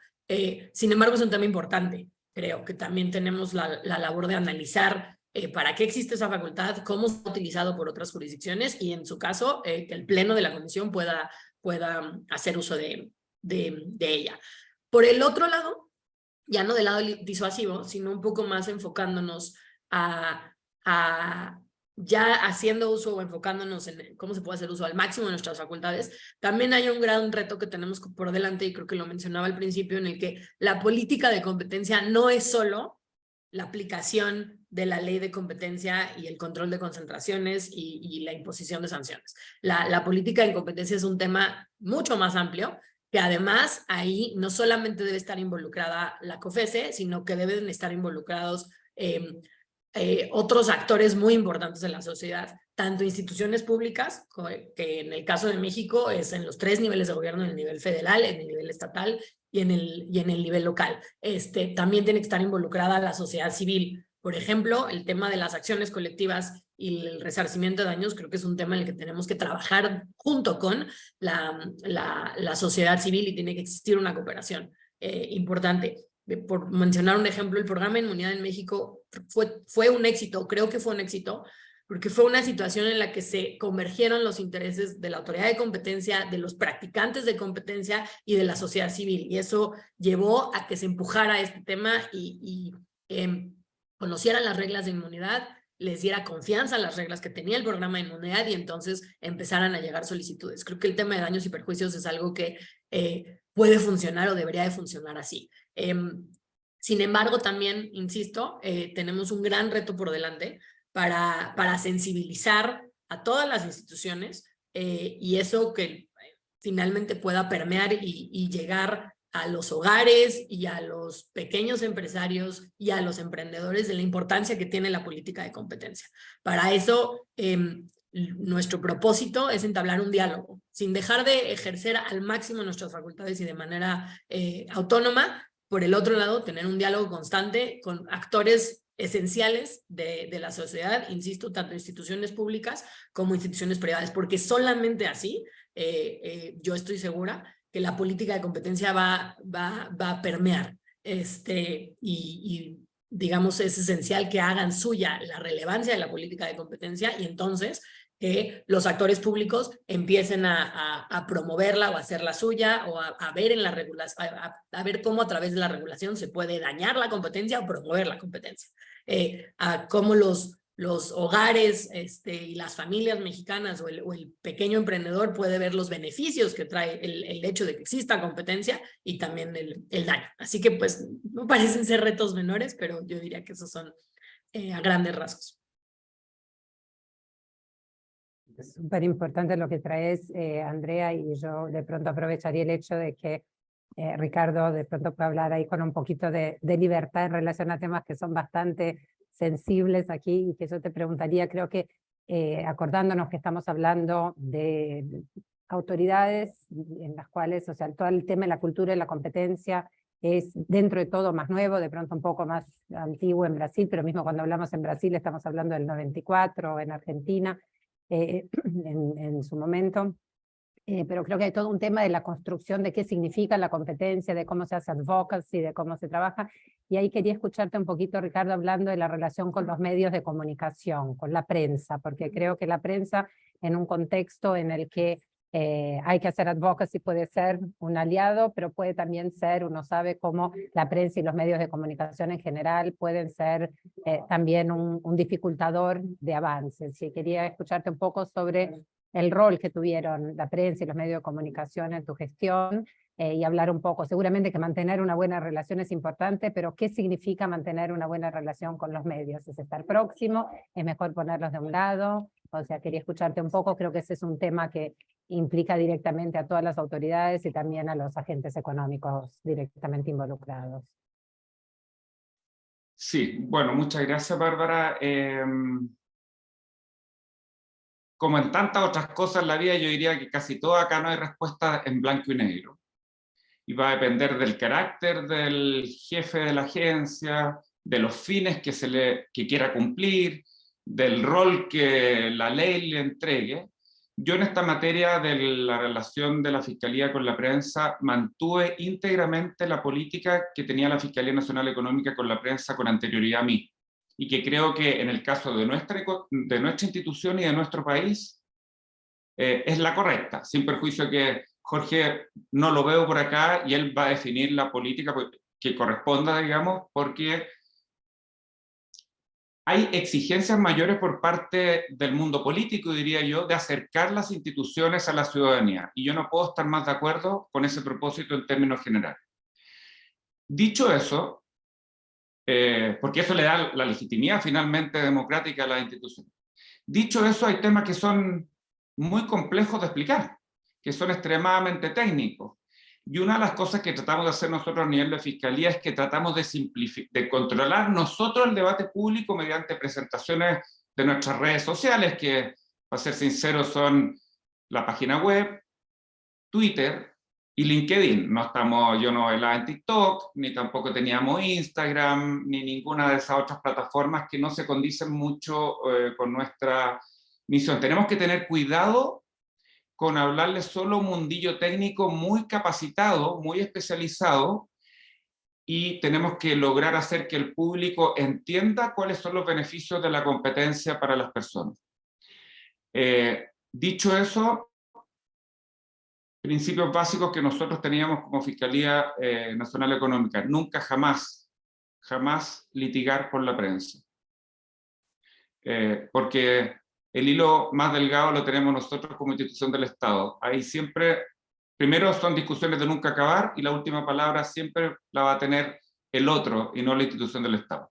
sin embargo es un tema importante. Creo que también tenemos la labor de analizar para qué existe esa facultad, cómo se ha utilizado por otras jurisdicciones y en su caso que el pleno de la comisión pueda hacer uso de ella. Por el otro lado, ya no del lado disuasivo, sino un poco más enfocándonos ya haciendo uso o enfocándonos en cómo se puede hacer uso al máximo de nuestras facultades, también hay un gran reto que tenemos por delante, y creo que lo mencionaba al principio, en el que la política de competencia no es solo la aplicación de la ley de competencia y el control de concentraciones y la imposición de sanciones. La política de competencia es un tema mucho más amplio, que además ahí no solamente debe estar involucrada la COFECE, sino que deben estar involucrados otros actores muy importantes de la sociedad, tanto instituciones públicas, que en el caso de México es en los 3 niveles de gobierno, en el nivel federal, en el nivel estatal y en el nivel local. También tiene que estar involucrada la sociedad civil. Por ejemplo, el tema de las acciones colectivas y el resarcimiento de daños, creo que es un tema en el que tenemos que trabajar junto con la sociedad civil y tiene que existir una cooperación importante. por mencionar un ejemplo, el programa de inmunidad en México fue un éxito, creo que fue un éxito, porque fue una situación en la que se convergieron los intereses de la autoridad de competencia, de los practicantes de competencia y de la sociedad civil. Y eso llevó a que se empujara este tema y conocieran las reglas de inmunidad, les diera confianza a las reglas que tenía el programa de inmunidad y entonces empezaran a llegar solicitudes. Creo que el tema de daños y perjuicios es algo que puede funcionar o debería de funcionar así. Sin embargo, también, insisto, tenemos un gran reto por delante para sensibilizar a todas las instituciones y eso que finalmente pueda permear y llegar a los hogares y a los pequeños empresarios y a los emprendedores de la importancia que tiene la política de competencia. Para eso, nuestro propósito es entablar un diálogo, sin dejar de ejercer al máximo nuestras facultades y de manera autónoma. Por el otro lado, tener un diálogo constante con actores esenciales de la sociedad, insisto, tanto instituciones públicas como instituciones privadas, porque solamente así, yo estoy segura que la política de competencia va a permear. Y digamos, es esencial que hagan suya la relevancia de la política de competencia y entonces que los actores públicos empiecen a promoverla o a hacerla suya o a ver en la regulación, a ver cómo a través de la regulación se puede dañar la competencia o promover la competencia. A cómo los hogares y las familias mexicanas o el pequeño emprendedor puede ver los beneficios que trae el hecho de que exista competencia y también el daño. Así que pues no parecen ser retos menores, pero yo diría que esos son a grandes rasgos. Es súper importante lo que traes, Andrea, y yo de pronto aprovecharía el hecho de que Ricardo de pronto puede hablar ahí con un poquito de libertad en relación a temas que son bastante sensibles aquí, y que yo te preguntaría, creo que acordándonos que estamos hablando de autoridades en las cuales, o sea, todo el tema de la cultura y la competencia es dentro de todo más nuevo, de pronto un poco más antiguo en Brasil, pero mismo cuando hablamos en Brasil estamos hablando del 94, en Argentina, en su momento, pero creo que hay todo un tema de la construcción de qué significa la competencia, de cómo se hace advocacy, de cómo se trabaja, y ahí quería escucharte un poquito, Ricardo, hablando de la relación con los medios de comunicación, con la prensa, porque creo que la prensa en un contexto en el que hay que hacer advocacy puede ser un aliado, pero puede también ser, uno sabe cómo la prensa y los medios de comunicación en general pueden ser también un dificultador de avances. Y quería escucharte un poco sobre el rol que tuvieron la prensa y los medios de comunicación en tu gestión y hablar un poco, seguramente que mantener una buena relación es importante, pero ¿qué significa mantener una buena relación con los medios? ¿Es estar próximo? ¿Es mejor ponerlos de un lado? O sea, quería escucharte un poco, creo que ese es un tema que implica directamente a todas las autoridades y también a los agentes económicos directamente involucrados. Sí, bueno, muchas gracias, Bárbara. Como en tantas otras cosas en la vida, yo diría que casi todo acá no hay respuesta en blanco y negro. Y va a depender del carácter del jefe de la agencia, de los fines que quiera cumplir, del rol que la ley le entregue. Yo en esta materia de la relación de la Fiscalía con la prensa mantuve íntegramente la política que tenía la Fiscalía Nacional Económica con la prensa con anterioridad a mí, y que creo que en el caso de nuestra institución y de nuestro país es la correcta, sin perjuicio que Jorge no lo veo por acá y él va a definir la política que corresponda, digamos, porque hay exigencias mayores por parte del mundo político, diría yo, de acercar las instituciones a la ciudadanía. Y yo no puedo estar más de acuerdo con ese propósito en términos generales. Dicho eso, porque eso le da la legitimidad finalmente democrática a las instituciones. Dicho eso, hay temas que son muy complejos de explicar, que son extremadamente técnicos. Y una de las cosas que tratamos de hacer nosotros a nivel de fiscalía es que tratamos de controlar nosotros el debate público mediante presentaciones de nuestras redes sociales, que, para ser sincero, son la página web, Twitter y LinkedIn. Yo no bailaba en TikTok, ni tampoco teníamos Instagram, ni ninguna de esas otras plataformas que no se condicen mucho con nuestra misión. Tenemos que tener cuidado con hablarle solo a un mundillo técnico muy capacitado, muy especializado, y tenemos que lograr hacer que el público entienda cuáles son los beneficios de la competencia para las personas. Dicho eso, principios básicos que nosotros teníamos como Fiscalía Nacional Económica: nunca, jamás litigar por la prensa. Porque el hilo más delgado lo tenemos nosotros como institución del Estado. Ahí siempre, primero son discusiones de nunca acabar, y la última palabra siempre la va a tener el otro y no la institución del Estado.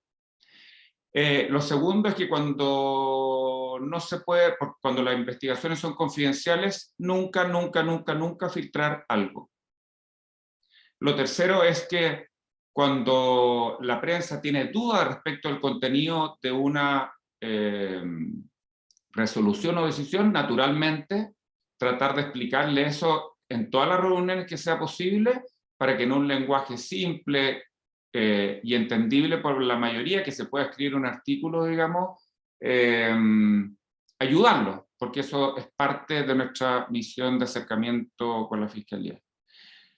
Lo segundo es que cuando no se puede, cuando las investigaciones son confidenciales, nunca filtrar algo. Lo tercero es que cuando la prensa tiene dudas respecto al contenido de una resolución o decisión, naturalmente tratar de explicarle eso en todas las reuniones que sea posible, para que en un lenguaje simple y entendible por la mayoría, que se pueda escribir un artículo, digamos, ayudarlo, porque eso es parte de nuestra misión de acercamiento con la Fiscalía.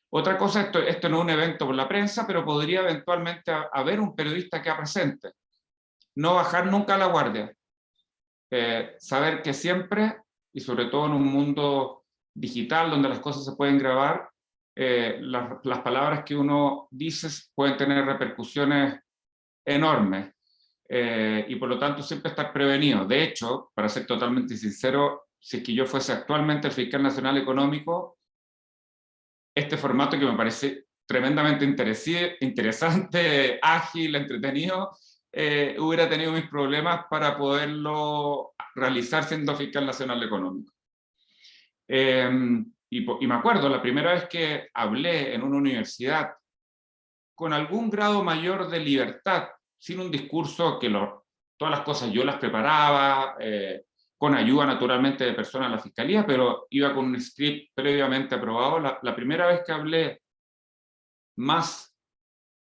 Otra cosa, esto no es un evento por la prensa, pero podría eventualmente haber un periodista que presente. No bajar nunca la guardia. Saber que siempre, y sobre todo en un mundo digital donde las cosas se pueden grabar, las palabras que uno dice pueden tener repercusiones enormes, y por lo tanto siempre estar prevenido. De hecho, para ser totalmente sincero, si es que yo fuese actualmente el Fiscal Nacional Económico, este formato, que me parece tremendamente interesante, ágil, entretenido, hubiera tenido mis problemas para poderlo realizar siendo Fiscal Nacional Económico. Y me acuerdo, la primera vez que hablé en una universidad con algún grado mayor de libertad, sin un discurso que todas las cosas yo las preparaba, con ayuda naturalmente de personas de la Fiscalía, pero iba con un script previamente aprobado. La primera vez que hablé más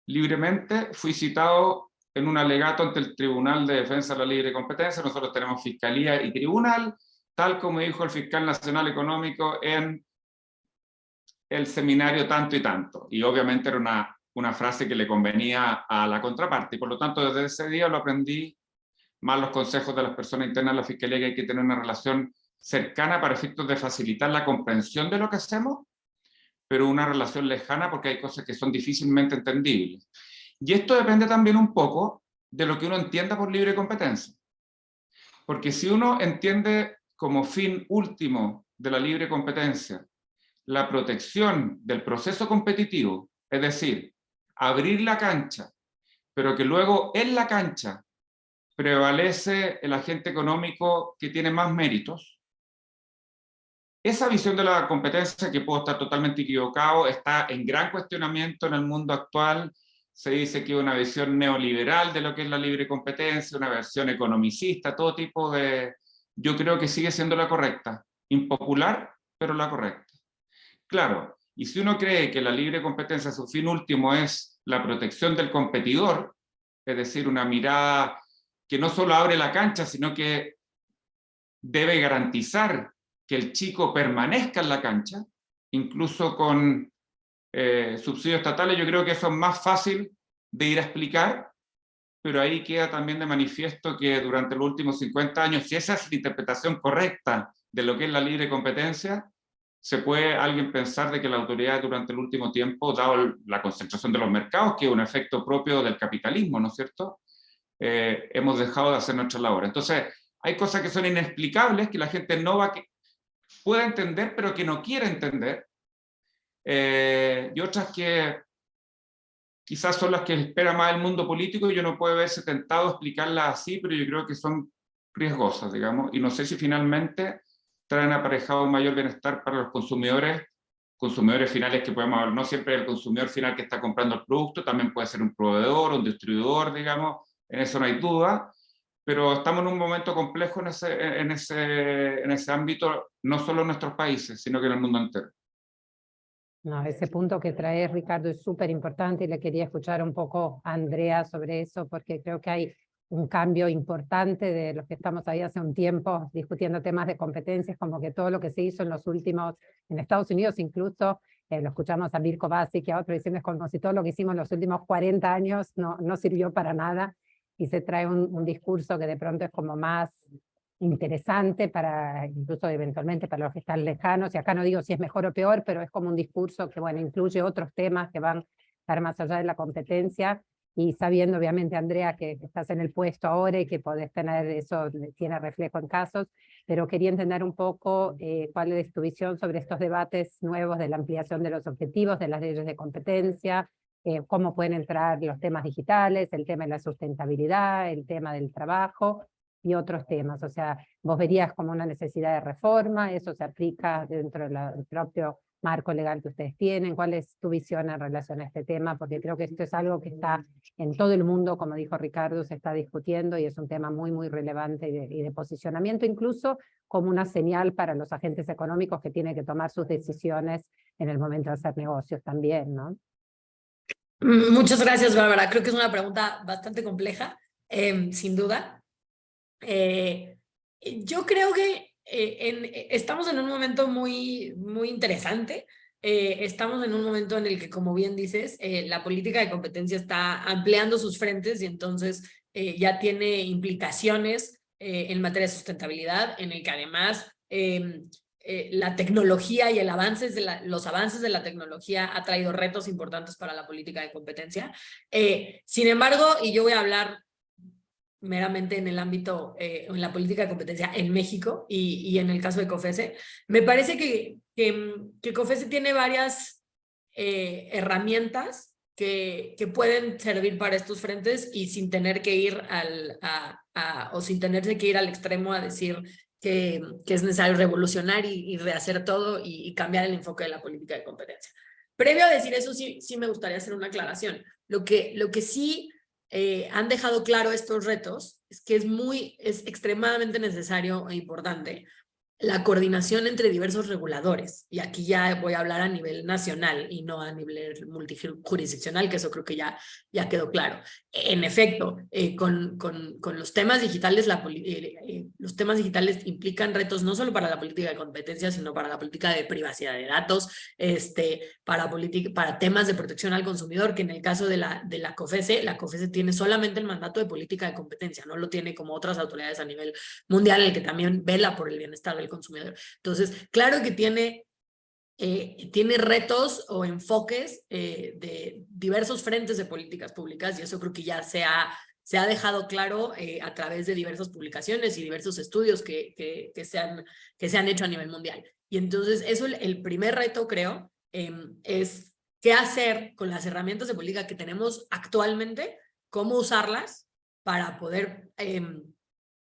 libremente, fui citado en un alegato ante el Tribunal de Defensa de la Libre Competencia. Nosotros tenemos Fiscalía y Tribunal, tal como dijo el Fiscal Nacional Económico en el seminario tanto y tanto. Y obviamente era una frase que le convenía a la contraparte. Y por lo tanto, desde ese día lo aprendí, más los consejos de las personas internas de la Fiscalía, que hay que tener una relación cercana para efectos de facilitar la comprensión de lo que hacemos, pero una relación lejana porque hay cosas que son difícilmente entendibles. Y esto depende también un poco de lo que uno entienda por libre competencia. Porque si uno entiende como fin último de la libre competencia la protección del proceso competitivo, es decir, abrir la cancha, pero que luego en la cancha prevalece el agente económico que tiene más méritos, esa visión de la competencia, que puedo estar totalmente equivocado, está en gran cuestionamiento en el mundo actual. Se dice que es una visión neoliberal de lo que es la libre competencia, una versión economicista, todo tipo de... Yo creo que sigue siendo la correcta, impopular, pero la correcta. Claro, y si uno cree que la libre competencia, su fin último es la protección del competidor, es decir, una mirada que no solo abre la cancha, sino que debe garantizar que el chico permanezca en la cancha, incluso con subsidios estatales, yo creo que eso es más fácil de ir a explicar, pero ahí queda también de manifiesto que durante los últimos 50 años, si esa es la interpretación correcta de lo que es la libre competencia, se puede alguien pensar de que la autoridad durante el último tiempo, dado la concentración de los mercados, que es un efecto propio del capitalismo, ¿no es cierto?, hemos dejado de hacer nuestra labor. Entonces, hay cosas que son inexplicables, que la gente no puede entender, pero que no quiere entender, y otras que quizás son las que espera más el mundo político, y yo no puedo verse tentado a explicarlas así, pero yo creo que son riesgosas, digamos, y no sé si finalmente traen aparejado un mayor bienestar para los consumidores finales que podemos hablar. No siempre el consumidor final que está comprando el producto, también puede ser un proveedor, un distribuidor, digamos, en eso no hay duda, pero estamos en un momento complejo en ese ámbito, no solo en nuestros países, sino que en el mundo entero. No, ese punto que traes, Ricardo, es súper importante, y le quería escuchar un poco a Andrea sobre eso, porque creo que hay un cambio importante de los que estamos ahí hace un tiempo discutiendo temas de competencias, como que todo lo que se hizo en los últimos, en Estados Unidos incluso, lo escuchamos a Mirko Basic y a otros diciendo es como si todo lo que hicimos los últimos 40 años no sirvió para nada, y se trae un discurso que de pronto es como más interesante para, incluso eventualmente para los que están lejanos, y acá no digo si es mejor o peor, pero es como un discurso que, bueno, incluye otros temas que van a estar más allá de la competencia, y sabiendo obviamente, Andrea, que estás en el puesto ahora y que podés tener eso, tiene reflejo en casos, pero quería entender un poco cuál es tu visión sobre estos debates nuevos de la ampliación de los objetivos, de las leyes de competencia, cómo pueden entrar los temas digitales, el tema de la sustentabilidad, el tema del trabajo y otros temas. O sea, vos verías como una necesidad de reforma, eso se aplica dentro del propio marco legal que ustedes tienen. ¿Cuál es tu visión en relación a este tema? Porque creo que esto es algo que está en todo el mundo, como dijo Ricardo, se está discutiendo y es un tema muy, muy relevante y de posicionamiento, incluso como una señal para los agentes económicos que tienen que tomar sus decisiones en el momento de hacer negocios también, ¿no? Muchas gracias, Bárbara. Creo que es una pregunta bastante compleja, sin duda. Yo creo que estamos en un momento muy, muy interesante. Estamos en un momento en el que, como bien dices, la política de competencia está ampliando sus frentes y entonces ya tiene implicaciones en materia de sustentabilidad, en el que además la tecnología y los avances de la tecnología ha traído retos importantes para la política de competencia. Sin embargo, y yo voy a hablar meramente en el ámbito, en la política de competencia en México y en el caso de COFECE, me parece que COFECE tiene varias herramientas que pueden servir para estos frentes y sin tener que ir o sin tenerse que ir al extremo a decir que es necesario revolucionar y rehacer todo y cambiar el enfoque de la política de competencia. Previo a decir eso, sí me gustaría hacer una aclaración. Lo que sí han dejado claro estos retos es que es extremadamente necesario e importante la coordinación entre diversos reguladores, y aquí ya voy a hablar a nivel nacional y no a nivel multijurisdiccional, que eso creo que ya quedó claro. En efecto, con los temas digitales, los temas digitales implican retos no solo para la política de competencia, sino para la política de privacidad de datos, para temas de protección al consumidor, que en el caso de la COFECE tiene solamente el mandato de política de competencia, no lo tiene como otras autoridades a nivel mundial, el que también vela por el bienestar del consumidor. Entonces, claro que tiene retos o enfoques de diversos frentes de políticas públicas, y eso creo que ya se ha dejado claro a través de diversas publicaciones y diversos estudios que se han hecho a nivel mundial. Y entonces eso, el primer reto, creo, es qué hacer con las herramientas de política que tenemos actualmente, cómo usarlas para poder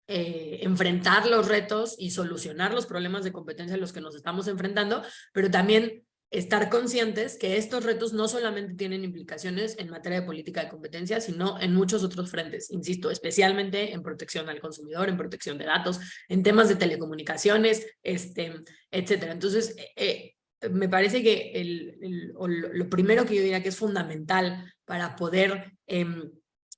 enfrentar los retos y solucionar los problemas de competencia a los que nos estamos enfrentando, pero también estar conscientes que estos retos no solamente tienen implicaciones en materia de política de competencia, sino en muchos otros frentes, insisto, especialmente en protección al consumidor, en protección de datos, en temas de telecomunicaciones, etcétera. Entonces, me parece que lo primero que yo diría que es fundamental para poder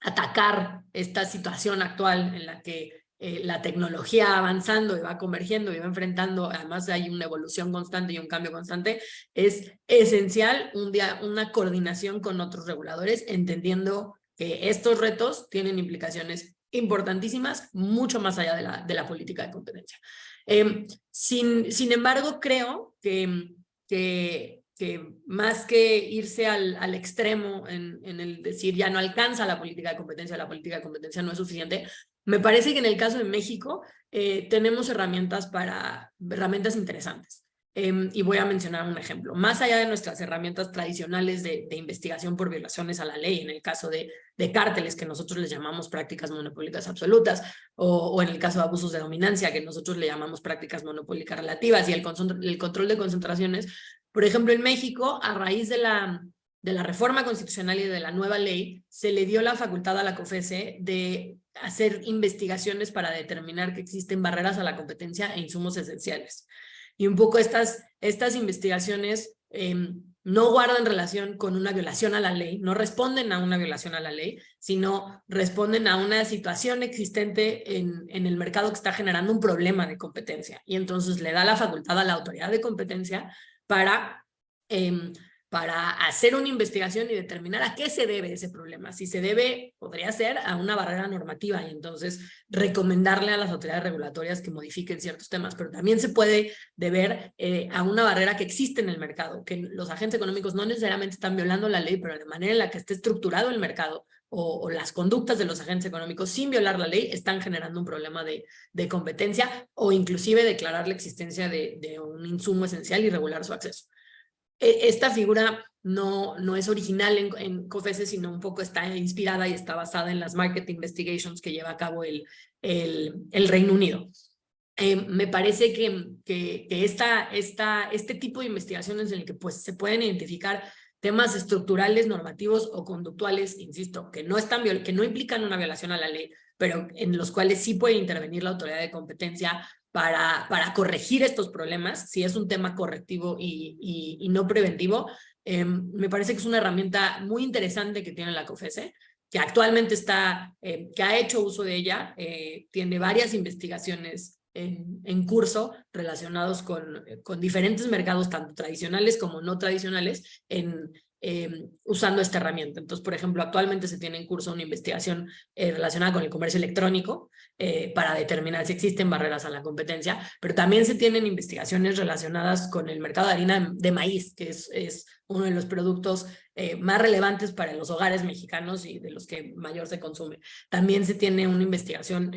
atacar esta situación actual en la que la tecnología va avanzando y va convergiendo y va enfrentando, además hay una evolución constante y un cambio constante, es esencial una coordinación con otros reguladores, entendiendo que estos retos tienen implicaciones importantísimas, mucho más allá de la política de competencia. Sin embargo, creo que más que irse al extremo en el decir ya no alcanza la política de competencia no es suficiente, me parece que en el caso de México tenemos herramientas interesantes. Y voy a mencionar un ejemplo. Más allá de nuestras herramientas tradicionales de investigación por violaciones a la ley, en el caso de cárteles, que nosotros les llamamos prácticas monopólicas absolutas, o en el caso de abusos de dominancia, que nosotros le llamamos prácticas monopólicas relativas, y el control de concentraciones. Por ejemplo, en México, a raíz de la reforma constitucional y de la nueva ley, se le dio la facultad a la COFECE de hacer investigaciones para determinar que existen barreras a la competencia e insumos esenciales. Y un poco estas investigaciones no guardan relación con una violación a la ley, no responden a una violación a la ley, sino responden a una situación existente en el mercado que está generando un problema de competencia. Y entonces le da la facultad a la autoridad de competencia para para hacer una investigación y determinar a qué se debe ese problema. Si se debe, podría ser a una barrera normativa y entonces recomendarle a las autoridades regulatorias que modifiquen ciertos temas, pero también se puede deber a una barrera que existe en el mercado, que los agentes económicos no necesariamente están violando la ley, pero de manera en la que esté estructurado el mercado o las conductas de los agentes económicos sin violar la ley están generando un problema de competencia o inclusive declarar la existencia de un insumo esencial y regular su acceso. Esta figura no es original en COFECE, sino un poco está inspirada y está basada en las market investigations que lleva a cabo el Reino Unido. Me parece que este tipo de investigaciones en el que pues, se pueden identificar temas estructurales, normativos o conductuales, insisto, que no implican una violación a la ley, pero en los cuales sí puede intervenir la autoridad de competencia para corregir estos problemas, si es un tema correctivo y no preventivo. Me parece que es una herramienta muy interesante que tiene la COFECE, que actualmente que ha hecho uso de ella, tiene varias investigaciones en curso relacionados con diferentes mercados, tanto tradicionales como no tradicionales, usando esta herramienta. Entonces, por ejemplo, actualmente se tiene en curso una investigación relacionada con el comercio electrónico para determinar si existen barreras a la competencia, pero también se tienen investigaciones relacionadas con el mercado de harina de maíz, que es uno de los productos más relevantes para los hogares mexicanos y de los que mayor se consume. También se tiene una investigación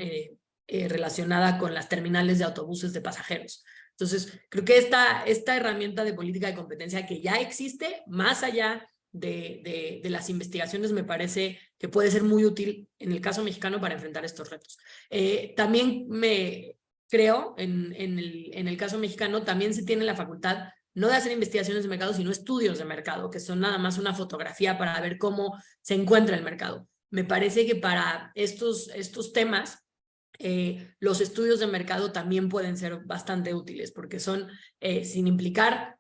relacionada con las terminales de autobuses de pasajeros. Entonces, creo que esta herramienta de política de competencia que ya existe, más allá de las investigaciones, me parece que puede ser muy útil en el caso mexicano para enfrentar estos retos. También creo, en el caso mexicano, también se tiene la facultad no de hacer investigaciones de mercado, sino estudios de mercado, que son nada más una fotografía para ver cómo se encuentra el mercado. Me parece que para estos temas, los estudios de mercado también pueden ser bastante útiles porque son sin implicar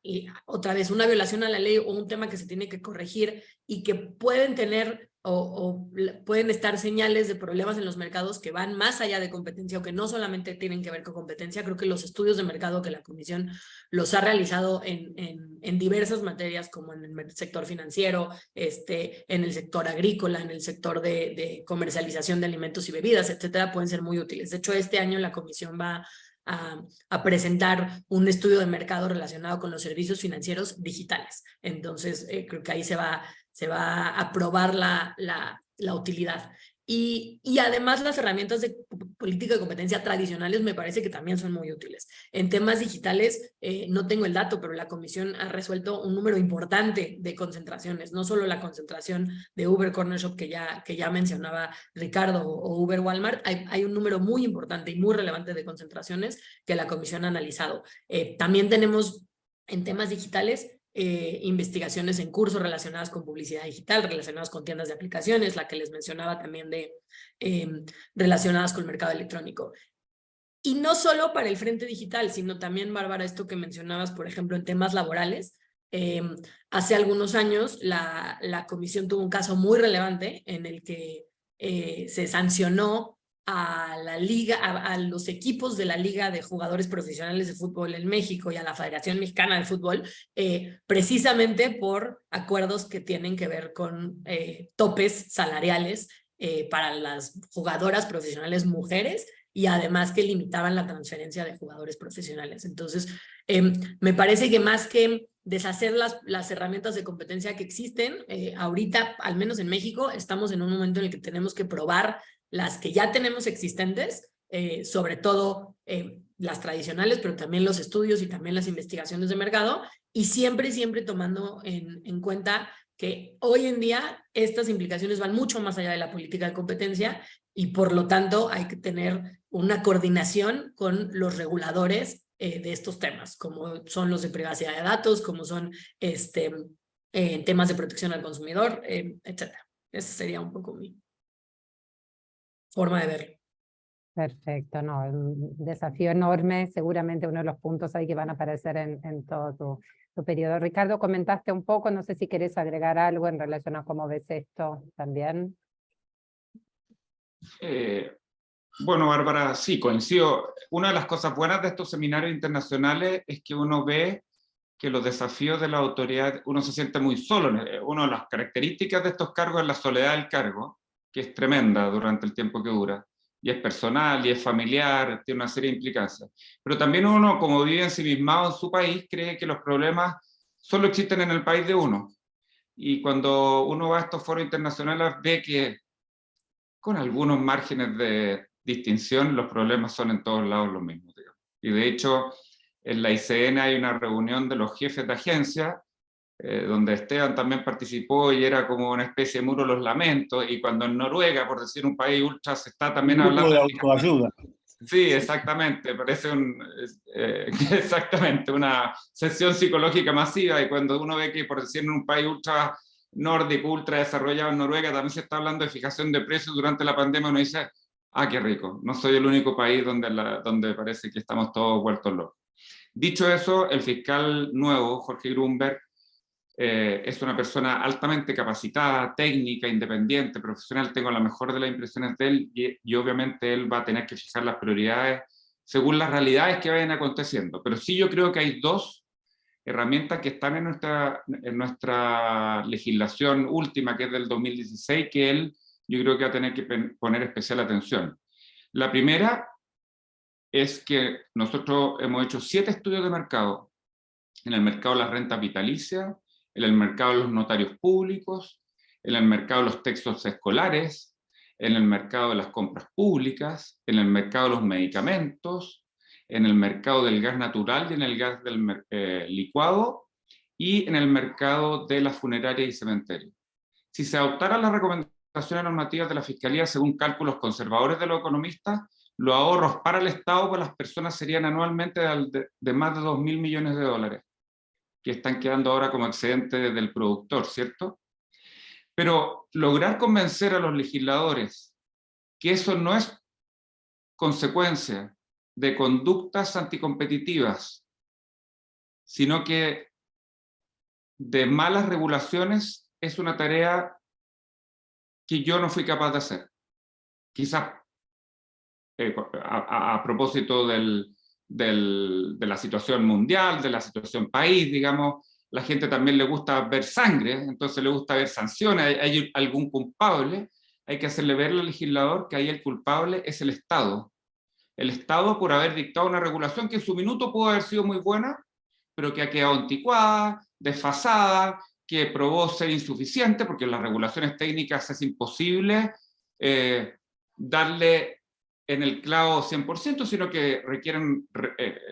otra vez una violación a la ley o un tema que se tiene que corregir y que pueden tener o pueden estar señales de problemas en los mercados que van más allá de competencia o que no solamente tienen que ver con competencia. Creo que los estudios de mercado que la Comisión los ha realizado en diversas materias, como en el sector financiero, en el sector agrícola, en el sector de comercialización de alimentos y bebidas, etcétera, pueden ser muy útiles. De hecho, este año la Comisión va a presentar un estudio de mercado relacionado con los servicios financieros digitales. Entonces, creo que ahí se va a probar la utilidad. Y además las herramientas de política de competencia tradicionales me parece que también son muy útiles. En temas digitales, no tengo el dato, pero la Comisión ha resuelto un número importante de concentraciones, no solo la concentración de Uber Corner Shop que ya mencionaba Ricardo o Uber Walmart, hay un número muy importante y muy relevante de concentraciones que la Comisión ha analizado. También tenemos en temas digitales investigaciones en curso relacionadas con publicidad digital, relacionadas con tiendas de aplicaciones, la que les mencionaba también relacionadas con el mercado electrónico. Y no solo para el frente digital, sino también, Bárbara, esto que mencionabas, por ejemplo, en temas laborales. Hace algunos años la Comisión tuvo un caso muy relevante en el que se sancionó a la liga, a los equipos de la Liga de Jugadores Profesionales de Fútbol en México y a la Federación Mexicana de Fútbol, precisamente por acuerdos que tienen que ver con topes salariales para las jugadoras profesionales mujeres y además que limitaban la transferencia de jugadores profesionales. Entonces, me parece que más que deshacer las herramientas de competencia que existen, ahorita, al menos en México, estamos en un momento en el que tenemos que probar las que ya tenemos existentes, sobre todo las tradicionales, pero también los estudios y también las investigaciones de mercado, y siempre tomando en cuenta que hoy en día estas implicaciones van mucho más allá de la política de competencia y por lo tanto hay que tener una coordinación con los reguladores de estos temas, como son los de privacidad de datos, como son temas de protección al consumidor, etcétera. Esa sería un poco mi forma de verlo. Perfecto, no, un desafío enorme, seguramente uno de los puntos ahí que van a aparecer en todo tu periodo. Ricardo, comentaste un poco, no sé si querés agregar algo en relación a cómo ves esto también. Bueno, Bárbara, sí, coincido. Una de las cosas buenas de estos seminarios internacionales es que uno ve que los desafíos de la autoridad, uno se siente muy solo. Una de las características de estos cargos es la soledad del cargo, que es tremenda durante el tiempo que dura. Y es personal, y es familiar, tiene una serie de implicancias. Pero también uno, como vive ensimismado en su país, cree que los problemas solo existen en el país de uno. Y cuando uno va a estos foros internacionales ve que, con algunos márgenes de distinción, los problemas son en todos lados los mismos, digamos. Y de hecho, en la ICN hay una reunión de los jefes de agencia, donde Esteban también participó y era como una especie de muro de los lamentos, y cuando en Noruega, por decir un país ultra, se está también hablando de autoayuda. Sí, exactamente, parece exactamente una sesión psicológica masiva, y cuando uno ve que, por decir, en un país ultra nórdico, ultra desarrollado, en Noruega, también se está hablando de fijación de precios durante la pandemia, uno dice, ah, qué rico, no soy el único país donde parece que estamos todos vueltos locos. Dicho eso, el fiscal nuevo, Jorge Grunberg, es una persona altamente capacitada, técnica, independiente, profesional. Tengo la mejor de las impresiones de él, y obviamente él va a tener que fijar las prioridades según las realidades que vayan aconteciendo. Pero sí, yo creo que hay dos herramientas que están en nuestra legislación última, que es del 2016, que él, yo creo que va a tener que poner especial atención. La primera es que nosotros hemos hecho 7 estudios de mercado, en el mercado de las rentas vitalicias, en el mercado de los notarios públicos, en el mercado de los textos escolares, en el mercado de las compras públicas, en el mercado de los medicamentos, en el mercado del gas natural y en el gas del licuado, y en el mercado de las funerarias y cementerios. Si se adoptaran las recomendaciones normativas de la Fiscalía según cálculos conservadores de los economistas, los ahorros para el Estado para las personas serían anualmente de más de 2.000 millones de dólares, que están quedando ahora como excedente del productor, ¿cierto? Pero lograr convencer a los legisladores que eso no es consecuencia de conductas anticompetitivas, sino que de malas regulaciones, es una tarea que yo no fui capaz de hacer. Quizás a propósito de la situación mundial, de la situación país, digamos, la gente también le gusta ver sangre, entonces le gusta ver sanciones, hay algún culpable, hay que hacerle ver al legislador que ahí el culpable es el Estado. El Estado por haber dictado una regulación que en su minuto pudo haber sido muy buena, pero que ha quedado anticuada, desfasada, que probó ser insuficiente, porque en las regulaciones técnicas es imposible darle en el clavo 100%, sino que requieren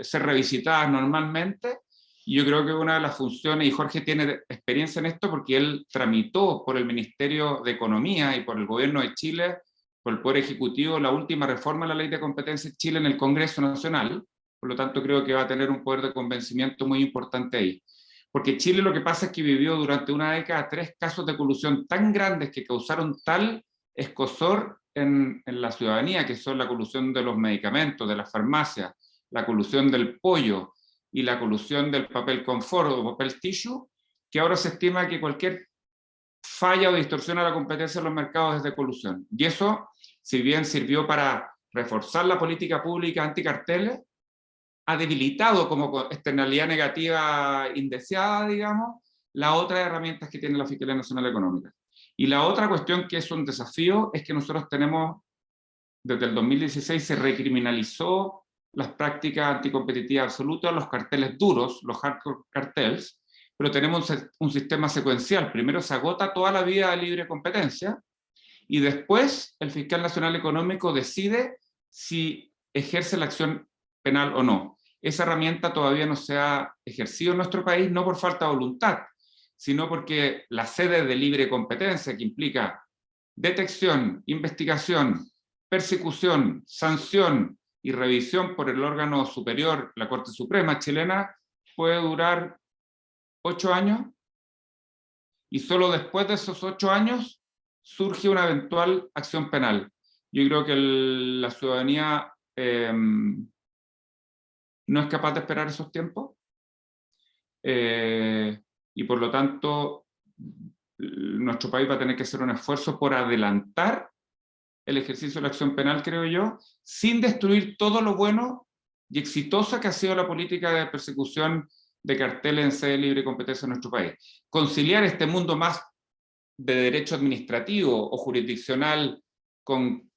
ser revisitadas normalmente. Y yo creo que una de las funciones, y Jorge tiene experiencia en esto porque él tramitó por el Ministerio de Economía y por el Gobierno de Chile, por el Poder Ejecutivo, la última reforma de la Ley de Competencia de Chile en el Congreso Nacional. Por lo tanto, creo que va a tener un poder de convencimiento muy importante ahí. Porque Chile lo que pasa es que vivió durante una década 3 casos de colusión tan grandes que causaron tal escozor en la ciudadanía, que son la colusión de los medicamentos, de las farmacias, la colusión del pollo y la colusión del papel confort o papel tissue, que ahora se estima que cualquier falla o distorsión a la competencia en los mercados es de colusión. Y eso, si bien sirvió para reforzar la política pública anticarteles, ha debilitado como externalidad negativa indeseada, digamos, las otras herramientas que tiene la Fiscalía Nacional Económica. Y la otra cuestión que es un desafío es que nosotros tenemos, desde el 2016 se recriminalizó las prácticas anticompetitivas absolutas, los carteles duros, los hardcore cartels, pero tenemos un sistema secuencial. Primero se agota toda la vía de libre competencia y después el fiscal nacional económico decide si ejerce la acción penal o no. Esa herramienta todavía no se ha ejercido en nuestro país, no por falta de voluntad, sino porque la sede de libre competencia, que implica detección, investigación, persecución, sanción y revisión por el órgano superior, la Corte Suprema chilena, puede durar 8 años, y solo después de esos 8 años surge una eventual acción penal. Yo creo que la ciudadanía no es capaz de esperar esos tiempos, y por lo tanto nuestro país va a tener que hacer un esfuerzo por adelantar el ejercicio de la acción penal, creo yo, sin destruir todo lo bueno y exitosa que ha sido la política de persecución de carteles en sede de libre competencia en nuestro país. Conciliar este mundo más de derecho administrativo o jurisdiccional con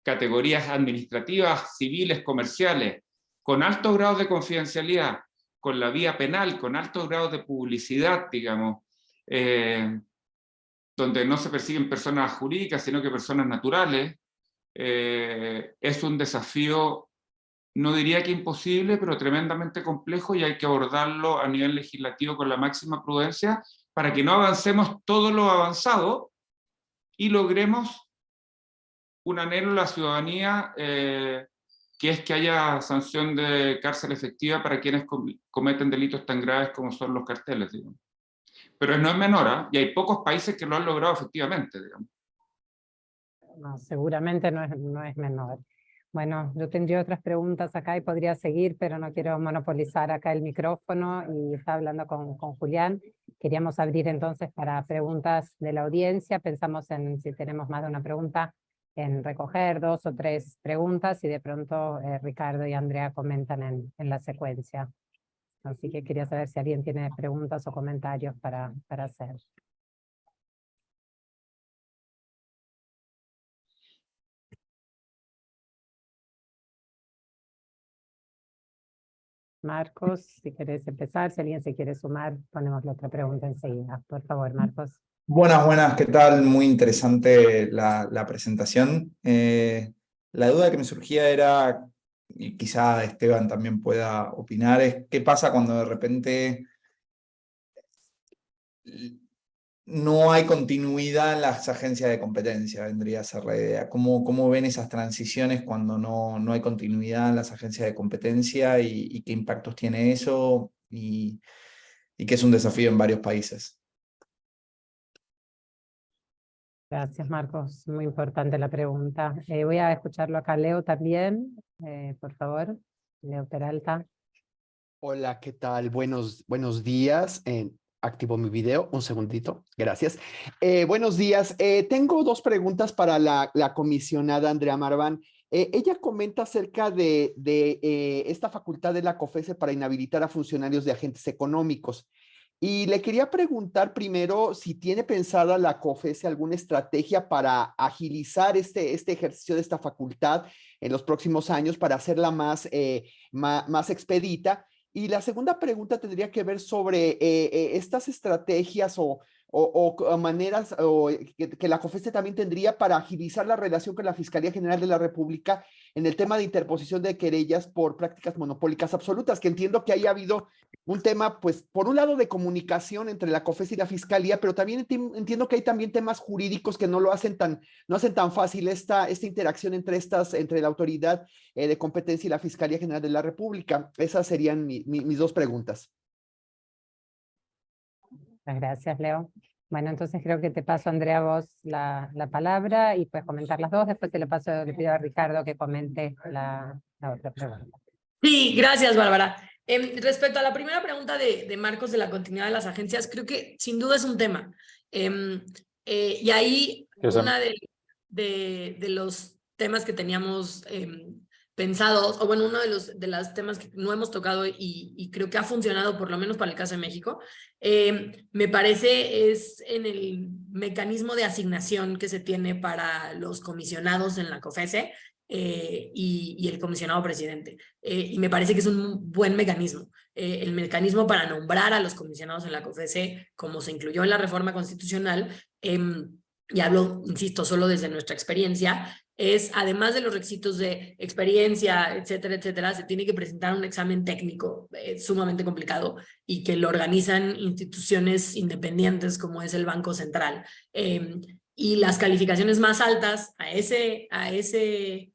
categorías administrativas, civiles, comerciales, con altos grados de confidencialidad, con la vía penal, con altos grados de publicidad, digamos, donde no se persiguen personas jurídicas, sino que personas naturales, es un desafío, no diría que imposible, pero tremendamente complejo, y hay que abordarlo a nivel legislativo con la máxima prudencia para que no avancemos todo lo avanzado y logremos un anhelo de la ciudadanía, que es que haya sanción de cárcel efectiva para quienes cometen delitos tan graves como son los carteles, digamos. Pero no es menor, ¿eh? Y hay pocos países que lo han logrado efectivamente, digamos. No, seguramente no es menor. Bueno, yo tendría otras preguntas acá y podría seguir, pero no quiero monopolizar acá el micrófono y está hablando con Julián. Queríamos abrir entonces para preguntas de la audiencia. Pensamos en, si tenemos más de una pregunta, en recoger 2 o 3 preguntas y de pronto Ricardo y Andrea comentan en la secuencia. Así que quería saber si alguien tiene preguntas o comentarios para hacer. Marcos, si querés empezar, si alguien se quiere sumar, ponemos la otra pregunta enseguida. Por favor, Marcos. Buenas, ¿qué tal? Muy interesante la presentación. La duda que me surgía era, y quizá Esteban también pueda opinar, es qué pasa cuando de repente no hay continuidad en las agencias de competencia, vendría a ser la idea. ¿Cómo ven esas transiciones cuando no hay continuidad en las agencias de competencia y qué impactos tiene eso y que es un desafío en varios países? Gracias, Marcos. Muy importante la pregunta. Voy a escucharlo acá. Leo también, por favor. Leo Peralta. Hola, ¿qué tal? Buenos días. Activo mi video, un segundito, gracias. Buenos días. Tengo 2 preguntas para la comisionada Andrea Marván. Ella comenta acerca de esta facultad de la COFECE para inhabilitar a funcionarios de agentes económicos. Y le quería preguntar primero si tiene pensada la COFECE alguna estrategia para agilizar este ejercicio de esta facultad en los próximos años para hacerla más expedita. Y la segunda pregunta tendría que ver sobre estas estrategias o maneras que la COFECE también tendría para agilizar la relación con la Fiscalía General de la República en el tema de interposición de querellas por prácticas monopólicas absolutas, que entiendo que haya habido un tema, pues, por un lado de comunicación entre la COFECE y la Fiscalía, pero también entiendo que hay también temas jurídicos que no hacen tan fácil esta interacción entre la autoridad de competencia y la Fiscalía General de la República. Esas serían mis 2 preguntas. Muchas gracias, Leo. Bueno, entonces creo que te paso, Andrea, vos la palabra y puedes comentar las 2. Después le pido a Ricardo que comente la otra pregunta. Sí, gracias, Bárbara. Respecto a la primera pregunta de Marcos de la continuidad de las agencias, creo que sin duda es un tema. Y ahí uno de los temas que teníamos pensados, o bueno, uno de los temas que no hemos tocado y creo que ha funcionado por lo menos para el caso de México, me parece es en el mecanismo de asignación que se tiene para los comisionados en la COFECE y el comisionado presidente. Y me parece que es un buen mecanismo. El mecanismo para nombrar a los comisionados en la COFECE, como se incluyó en la reforma constitucional, y hablo, insisto, solo desde nuestra experiencia, es, además de los requisitos de experiencia, etcétera, etcétera, se tiene que presentar un examen técnico sumamente complicado y que lo organizan instituciones independientes como es el Banco Central. Y las calificaciones más altas a ese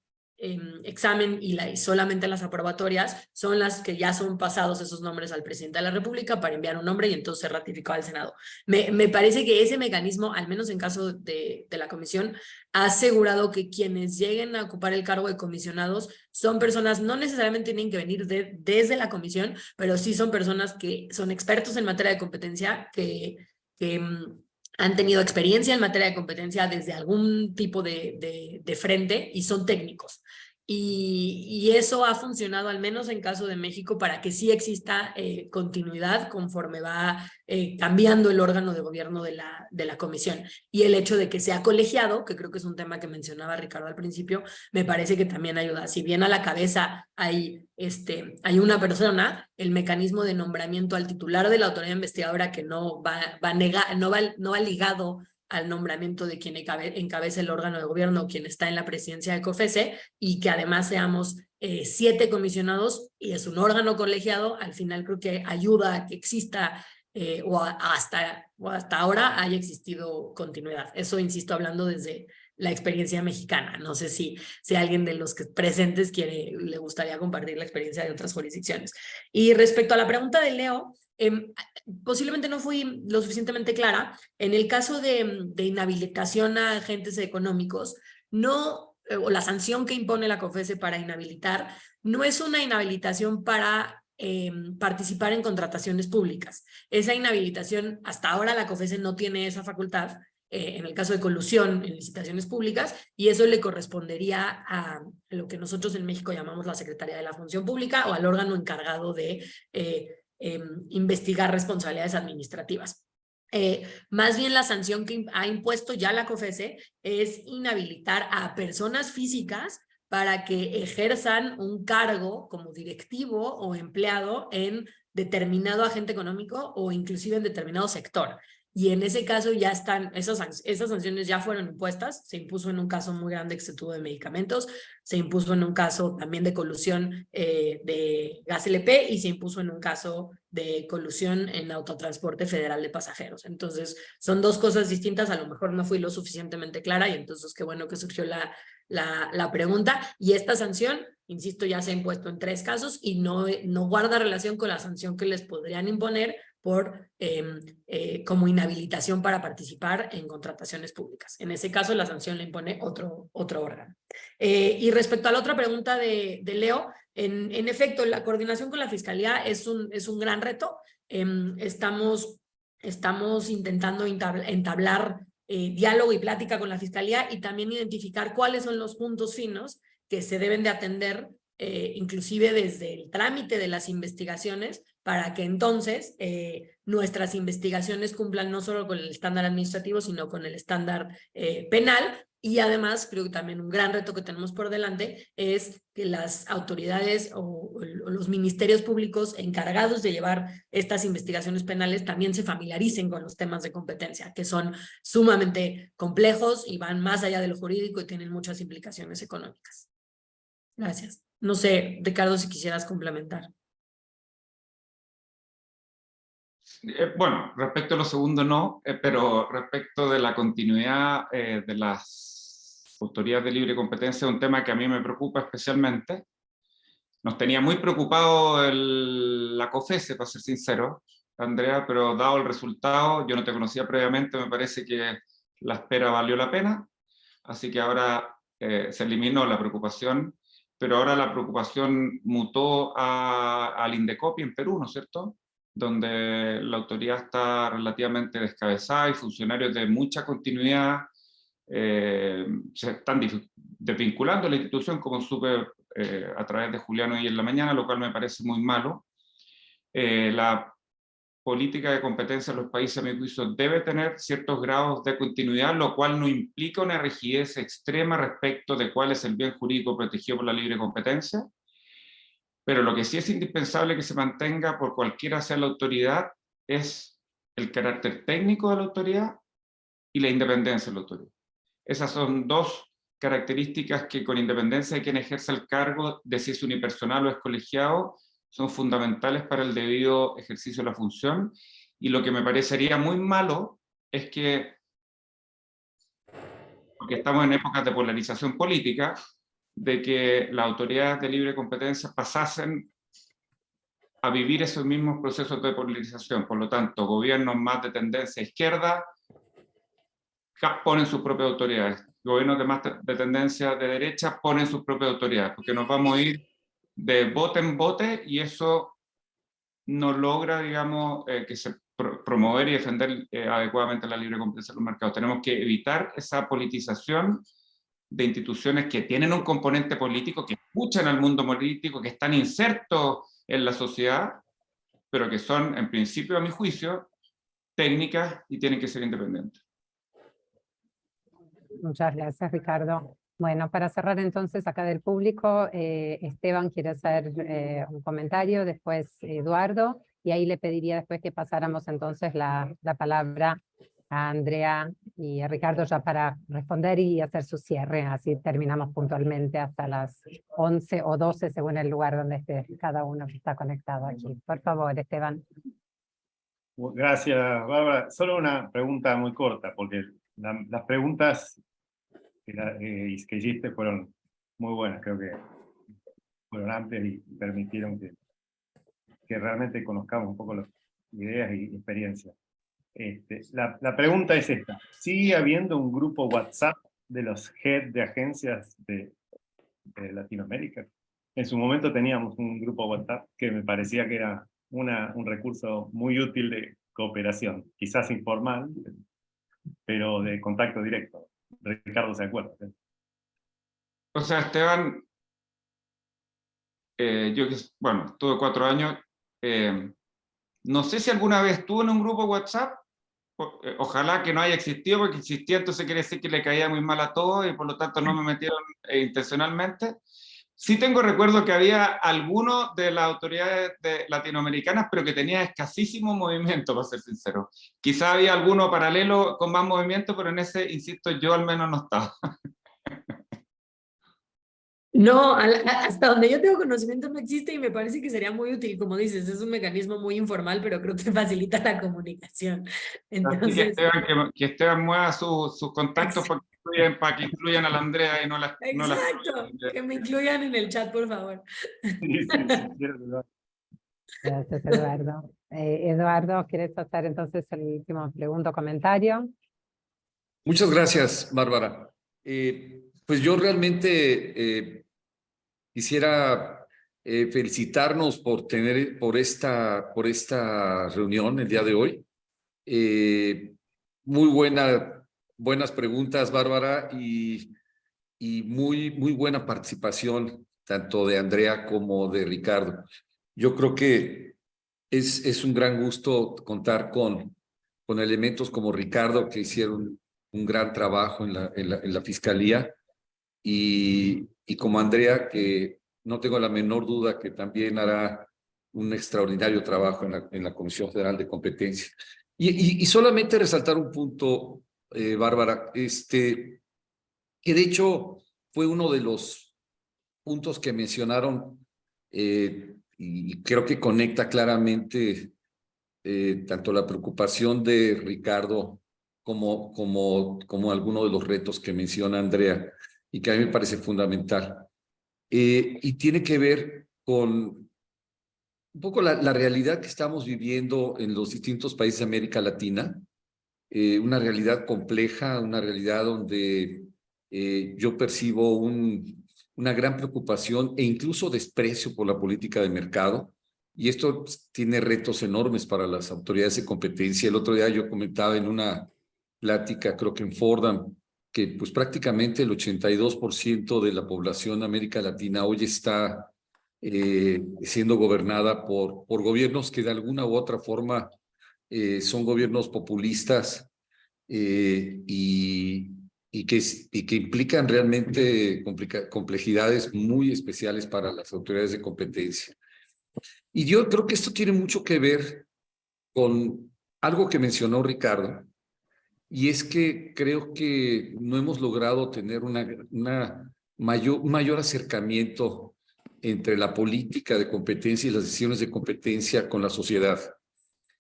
examen y solamente las aprobatorias son las que ya son pasados esos nombres al presidente de la República para enviar un nombre y entonces ser ratificado al Senado. Me parece que ese mecanismo, al menos en caso de la comisión, ha asegurado que quienes lleguen a ocupar el cargo de comisionados son personas, no necesariamente tienen que venir desde la comisión, pero sí son personas que son expertos en materia de competencia, que han tenido experiencia en materia de competencia desde algún tipo de frente y son técnicos. Y eso ha funcionado, al menos en caso de México, para que sí exista continuidad conforme va cambiando el órgano de gobierno de la comisión. Y el hecho de que sea colegiado, que creo que es un tema que mencionaba Ricardo al principio, me parece que también ayuda. Si bien a la cabeza hay una persona, el mecanismo de nombramiento al titular de la autoridad investigadora que no va ligado al nombramiento de quien encabeza el órgano de gobierno, quien está en la presidencia de COFECE, y que además seamos 7 comisionados y es un órgano colegiado, al final creo que ayuda a que exista o hasta ahora haya existido continuidad. Eso, insisto, hablando desde la experiencia mexicana. No sé si alguien de los presentes le gustaría compartir la experiencia de otras jurisdicciones. Y respecto a la pregunta de Leo, posiblemente no fui lo suficientemente clara. En el caso de inhabilitación a agentes económicos, o la sanción que impone la COFECE para inhabilitar, no es una inhabilitación para participar en contrataciones públicas. Esa inhabilitación, hasta ahora la COFECE no tiene esa facultad, en el caso de colusión en licitaciones públicas, y eso le correspondería a lo que nosotros en México llamamos la Secretaría de la Función Pública o al órgano encargado de investigar responsabilidades administrativas. Más bien la sanción que ha impuesto ya la COFECE es inhabilitar a personas físicas para que ejerzan un cargo como directivo o empleado en determinado agente económico o inclusive en determinado sector. Y en ese caso ya están, esas sanciones ya fueron impuestas. Se impuso en un caso muy grande que se tuvo de medicamentos, se impuso en un caso también de colusión de gas LP y se impuso en un caso de colusión en autotransporte federal de pasajeros. Entonces son dos cosas distintas, a lo mejor no fui lo suficientemente clara y entonces qué bueno que surgió la pregunta. Y esta sanción, insisto, ya se ha impuesto en 3 casos y no guarda relación con la sanción que les podrían imponer por como inhabilitación para participar en contrataciones públicas. En ese caso la sanción le impone otro órgano. Y respecto a la otra pregunta de Leo, en efecto, la coordinación con la Fiscalía es un gran reto. Estamos intentando entablar diálogo y plática con la Fiscalía y también identificar cuáles son los puntos finos que se deben de atender, inclusive desde el trámite de las investigaciones, para que entonces nuestras investigaciones cumplan no solo con el estándar administrativo, sino con el estándar penal. Y además, creo que también un gran reto que tenemos por delante es que las autoridades o los ministerios públicos encargados de llevar estas investigaciones penales también se familiaricen con los temas de competencia, que son sumamente complejos y van más allá de lo jurídico y tienen muchas implicaciones económicas. Gracias. No sé, Ricardo, si quisieras complementar. Bueno, respecto a lo segundo no, pero respecto de la continuidad de las autoridades de libre competencia es un tema que a mí me preocupa especialmente. Nos tenía muy preocupado la COFECE, para ser sincero, Andrea, pero dado el resultado, yo no te conocía previamente, me parece que la espera valió la pena, así que ahora se eliminó la preocupación, pero ahora la preocupación mutó al Indecopi en Perú, ¿no es cierto?, donde la autoridad está relativamente descabezada y funcionarios de mucha continuidad se están desvinculando de la institución, como supe a través de Julián hoy en la mañana, lo cual me parece muy malo. La política de competencia en los países, a mi juicio, debe tener ciertos grados de continuidad, lo cual no implica una rigidez extrema respecto de cuál es el bien jurídico protegido por la libre competencia. Pero lo que sí es indispensable que se mantenga por cualquiera sea la autoridad es el carácter técnico de la autoridad y la independencia de la autoridad. Esas son 2 características que, con independencia de quien ejerza el cargo, de si es unipersonal o es colegiado, son fundamentales para el debido ejercicio de la función. Y lo que me parecería muy malo es que, porque estamos en épocas de polarización política, de que las autoridades de libre competencia pasasen a vivir esos mismos procesos de polarización. Por lo tanto, gobiernos más de tendencia izquierda ponen sus propias autoridades. Gobiernos de más de tendencia de derecha ponen sus propias autoridades, porque nos vamos a ir de bote en bote y eso no logra, digamos, que se promover y defender adecuadamente la libre competencia en los mercados. Tenemos que evitar esa politización de instituciones que tienen un componente político, que escuchan al mundo político, que están insertos en la sociedad, pero que son, en principio, a mi juicio, técnicas y tienen que ser independientes. Muchas gracias, Ricardo. Bueno, para cerrar entonces acá del público, Esteban quiere hacer un comentario, después Eduardo, y ahí le pediría después que pasáramos entonces la palabra a Andrea y a Ricardo ya para responder y hacer su cierre, así terminamos puntualmente hasta las 11 o 12 según el lugar donde esté cada uno que está conectado aquí. Por favor, Esteban. Gracias, Bárbara. Solo una pregunta muy corta, porque las preguntas que hiciste fueron muy buenas, creo que fueron amplias y permitieron que realmente conozcamos un poco las ideas y experiencias. La pregunta es esta: ¿sigue habiendo un grupo WhatsApp de los head de agencias de Latinoamérica? En su momento teníamos un grupo WhatsApp que me parecía que era un recurso muy útil de cooperación, quizás informal, pero de contacto directo. Ricardo se acuerda. O sea, Esteban, yo, bueno, tuve 4 años, no sé si alguna vez estuvo en un grupo WhatsApp, ojalá que no haya existido, porque existía, entonces quiere decir que le caía muy mal a todos y por lo tanto no me metieron intencionalmente. Sí tengo recuerdo que había algunos de las autoridades latinoamericanas, pero que tenía escasísimo movimiento, para ser sincero. Quizá había alguno paralelo con más movimiento, pero en ese, insisto, yo al menos no estaba. No, hasta donde yo tengo conocimiento no existe y me parece que sería muy útil, como dices, es un mecanismo muy informal, pero creo que facilita la comunicación. Entonces, Así que Esteban mueva sus contactos para que incluyan a la Andrea y no la... exacto, que me incluyan en el chat, por favor. Sí, Gracias, Eduardo. Eduardo, ¿quieres hacer entonces el último pregunta o comentario? Muchas gracias, Bárbara. Pues yo realmente quisiera felicitarnos por esta reunión el día de hoy. Muy buenas preguntas, Bárbara, y muy buena participación tanto de Andrea como de Ricardo. Yo creo que es un gran gusto contar con elementos como Ricardo, que hicieron un gran trabajo en la Fiscalía, y como Andrea, que no tengo la menor duda que también hará un extraordinario trabajo en la Comisión Federal de Competencia. Y solamente resaltar un punto, Bárbara, que de hecho fue uno de los puntos que mencionaron, y creo que conecta claramente tanto la preocupación de Ricardo como alguno de los retos que menciona Andrea, y que a mí me parece fundamental. Y tiene que ver con un poco la realidad que estamos viviendo en los distintos países de América Latina, una realidad compleja, una realidad donde yo percibo una gran preocupación e incluso desprecio por la política de mercado, y esto tiene retos enormes para las autoridades de competencia. El otro día yo comentaba en una plática, creo que en Fordham, que pues prácticamente el 82% de la población de América Latina hoy está siendo gobernada por gobiernos que de alguna u otra forma son gobiernos populistas, y que implican realmente complejidades muy especiales para las autoridades de competencia. Y yo creo que esto tiene mucho que ver con algo que mencionó Ricardo, y es que creo que no hemos logrado tener un mayor acercamiento entre la política de competencia y las decisiones de competencia con la sociedad.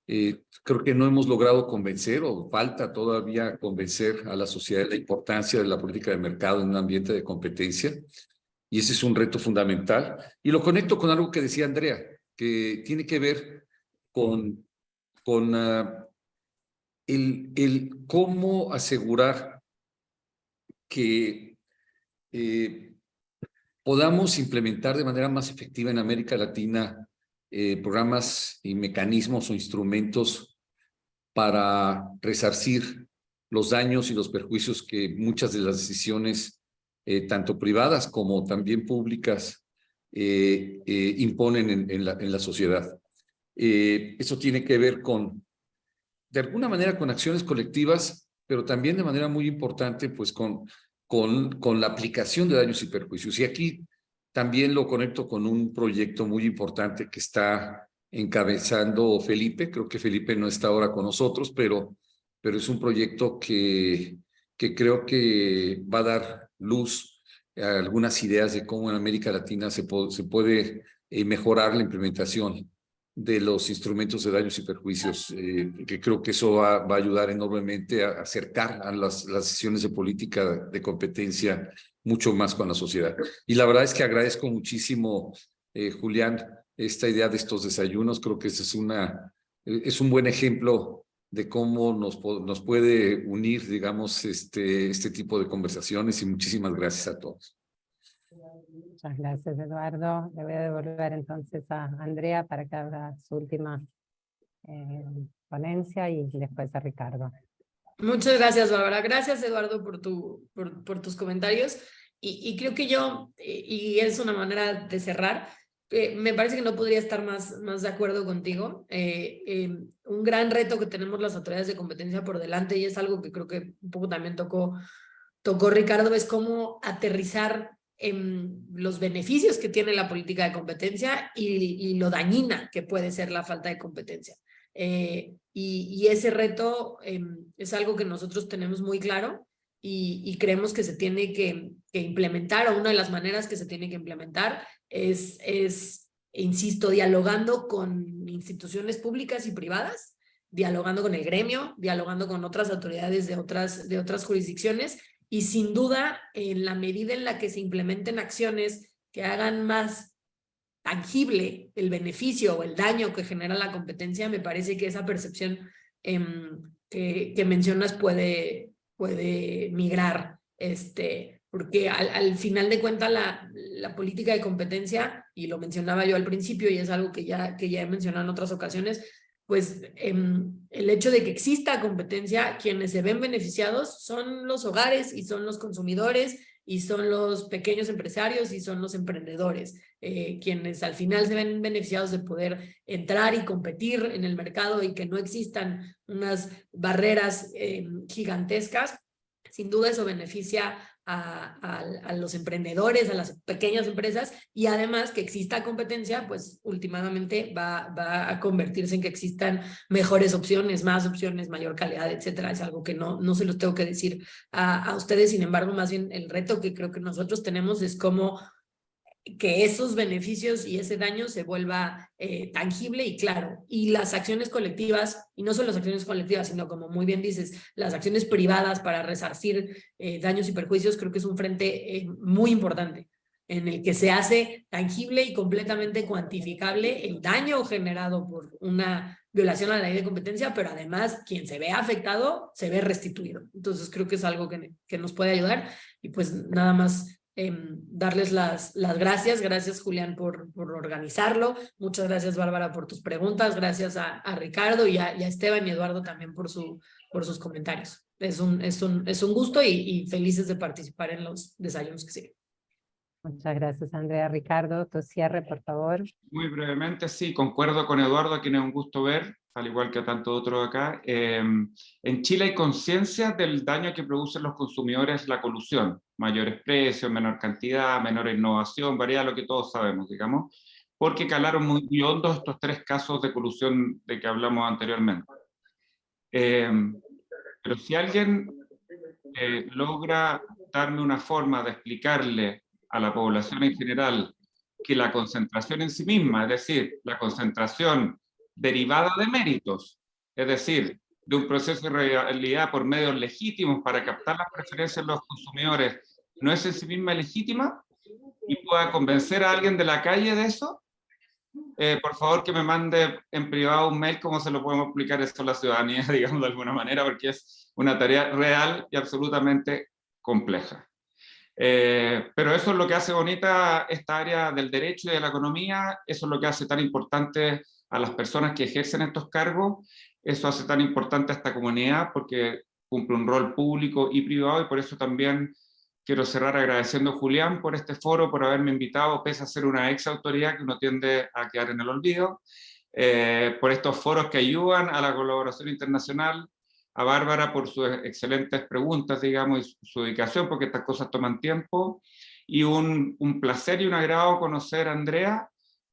Creo que no hemos logrado convencer, o falta todavía convencer a la sociedad de la importancia de la política de mercado en un ambiente de competencia, y ese es un reto fundamental. Y lo conecto con algo que decía Andrea, que tiene que ver con el cómo asegurar que podamos implementar de manera más efectiva en América Latina programas y mecanismos o instrumentos para resarcir los daños y los perjuicios que muchas de las decisiones tanto privadas como también públicas, imponen en la sociedad. Eso tiene que ver de alguna manera con acciones colectivas, pero también de manera muy importante, pues con la aplicación de daños y perjuicios. Y aquí también lo conecto con un proyecto muy importante que está encabezando Felipe. Creo que Felipe no está ahora con nosotros, pero es un proyecto que creo que va a dar luz a algunas ideas de cómo en América Latina se puede mejorar la implementación de los instrumentos de daños y perjuicios, que creo que eso va a ayudar enormemente a acercar a las sesiones de política de competencia mucho más con la sociedad. Y la verdad es que agradezco muchísimo, Julián, esta idea de estos desayunos. Creo que es un buen ejemplo de cómo nos puede unir, digamos, este tipo de conversaciones, y muchísimas gracias a todos. Muchas gracias, Eduardo. Le voy a devolver entonces a Andrea para que haga su última ponencia y después a Ricardo. Muchas gracias, Bárbara. Gracias, Eduardo, por tus comentarios. Y creo que y es una manera de cerrar, me parece que no podría estar más de acuerdo contigo. Un gran reto que tenemos las autoridades de competencia por delante, y es algo que creo que un poco también tocó Ricardo, es cómo aterrizar en los beneficios que tiene la política de competencia y lo dañina que puede ser la falta de competencia. Y ese reto es algo que nosotros tenemos muy claro y creemos que se tiene que implementar, o una de las maneras que se tiene que implementar es, insisto, dialogando con instituciones públicas y privadas, dialogando con el gremio, dialogando con otras autoridades de otras jurisdicciones, y sin duda, en la medida en la que se implementen acciones que hagan más tangible el beneficio o el daño que genera la competencia, me parece que esa percepción que mencionas puede migrar, porque al final de cuentas la política de competencia, y lo mencionaba yo al principio y es algo que ya he mencionado en otras ocasiones, pues el hecho de que exista competencia, quienes se ven beneficiados son los hogares y son los consumidores y son los pequeños empresarios y son los emprendedores, quienes al final se ven beneficiados de poder entrar y competir en el mercado y que no existan unas barreras gigantescas. Sin duda eso beneficia a los emprendedores, a las pequeñas empresas, y además que exista competencia, pues últimamente va a convertirse en que existan mejores opciones, más opciones, mayor calidad, etcétera. Es algo que no se los tengo que decir a ustedes. Sin embargo, más bien el reto que creo que nosotros tenemos es cómo que esos beneficios y ese daño se vuelva tangible y claro. Y las acciones colectivas, y no solo las acciones colectivas, sino como muy bien dices, las acciones privadas para resarcir daños y perjuicios, creo que es un frente muy importante en el que se hace tangible y completamente cuantificable el daño generado por una violación a la ley de competencia, pero además quien se ve afectado se ve restituido. Entonces creo que es algo que nos puede ayudar. Y pues nada más darles las gracias. Gracias, Julián, por organizarlo. Muchas gracias, Bárbara, por tus preguntas. Gracias a Ricardo y a Esteban y Eduardo también por sus comentarios. Es un gusto y felices de participar en los desayunos que siguen. Muchas gracias, Andrea. Ricardo, tu cierre, por favor. Muy brevemente, sí, concuerdo con Eduardo, a quien es un gusto ver, al igual que a tanto otros acá. En Chile hay conciencia del daño que producen los consumidores la colusión. Mayores precios, menor cantidad, menor innovación, variedad, lo que todos sabemos, digamos, porque calaron muy hondo estos 3 casos de colusión de que hablamos anteriormente. Pero si alguien logra darme una forma de explicarle a la población en general que la concentración en sí misma, es decir, la concentración derivada de méritos, es decir, de un proceso de realidad por medios legítimos para captar las preferencias de los consumidores, no es en sí misma legítima, y pueda convencer a alguien de la calle de eso, por favor que me mande en privado un mail cómo se lo podemos explicar eso a la ciudadanía, digamos de alguna manera, porque es una tarea real y absolutamente compleja. Pero eso es lo que hace bonita esta área del derecho y de la economía, eso es lo que hace tan importante a las personas que ejercen estos cargos, eso hace tan importante a esta comunidad porque cumple un rol público y privado, y por eso también Quiero cerrar agradeciendo a Julián por este foro, por haberme invitado, pese a ser una ex autoridad que uno tiende a quedar en el olvido, por estos foros que ayudan a la colaboración internacional, a Bárbara por sus excelentes preguntas, digamos, y su dedicación, porque estas cosas toman tiempo, y un placer y un agrado conocer a Andrea,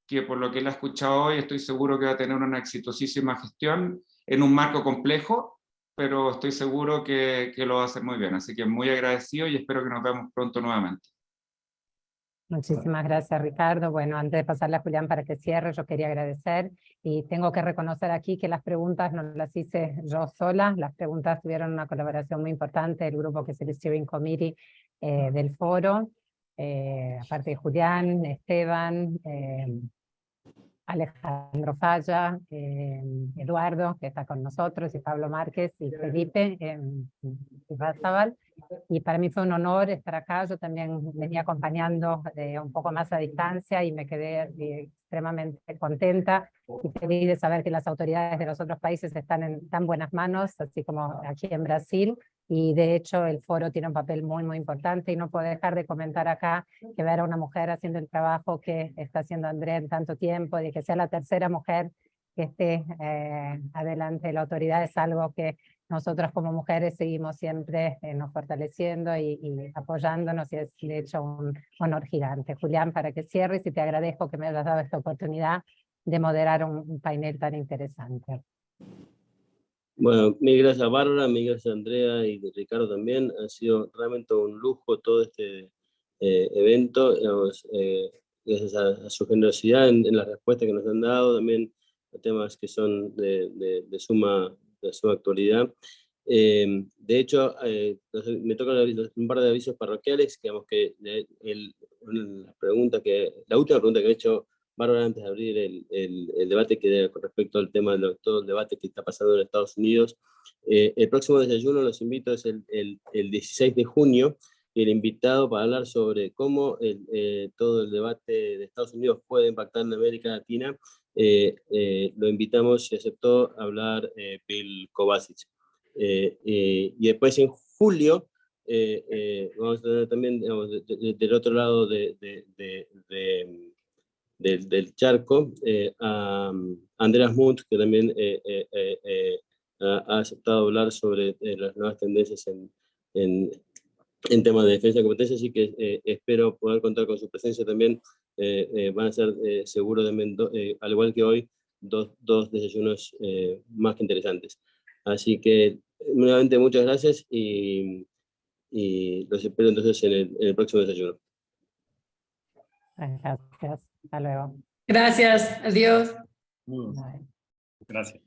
que por lo que la he escuchado hoy estoy seguro que va a tener una exitosísima gestión en un marco complejo, pero estoy seguro que lo va a hacer muy bien. Así que muy agradecido y espero que nos veamos pronto nuevamente. Muchísimas gracias, Ricardo. Bueno, antes de pasarle a Julián para que cierre, yo quería agradecer y tengo que reconocer aquí que las preguntas no las hice yo sola, las preguntas tuvieron una colaboración muy importante del grupo que es el Steering Committee del foro, aparte de Julián, Esteban, Alejandro Falla, Eduardo, que está con nosotros, y Pablo Márquez, y Felipe Razabal. Y para mí fue un honor estar acá. Yo también venía acompañando un poco más a distancia y me quedé extremadamente contenta y feliz de saber que las autoridades de los otros países están en tan buenas manos, así como aquí en Brasil. Y de hecho el foro tiene un papel muy, muy importante y no puedo dejar de comentar acá que ver a una mujer haciendo el trabajo que está haciendo Andrea en tanto tiempo, de que sea la tercera mujer que esté adelante de la autoridad, es algo que nosotras como mujeres seguimos siempre nos fortaleciendo y apoyándonos, y es de hecho un honor gigante. Julián, para que cierres, y te agradezco que me hayas dado esta oportunidad de moderar un panel tan interesante. Bueno, mil gracias Bárbara, mil gracias Andrea y Ricardo también. Ha sido realmente un lujo todo este evento, digamos, gracias a su generosidad en la respuesta que nos han dado, también a temas que son de suma actualidad. De hecho, me tocan un par de avisos parroquiales, digamos que la última pregunta que he hecho Bárbara antes de abrir el debate que con respecto al tema de todo el debate que está pasando en Estados Unidos. El próximo desayuno, los invito, es el 16 de junio, y el invitado para hablar sobre cómo todo el debate de Estados Unidos puede impactar en América Latina, lo invitamos y aceptó hablar Bill Kovacic. Y después en julio vamos a tener también, digamos, del otro lado del charco, a Andreas Muntz, que también ha aceptado hablar sobre las nuevas tendencias en temas de defensa de competencia, así que espero poder contar con su presencia también. Van a ser seguro también, al igual que hoy, dos desayunos más que interesantes. Así que nuevamente muchas gracias y los espero entonces en el próximo desayuno. Gracias, hasta luego. Gracias, adiós. Bye. Gracias.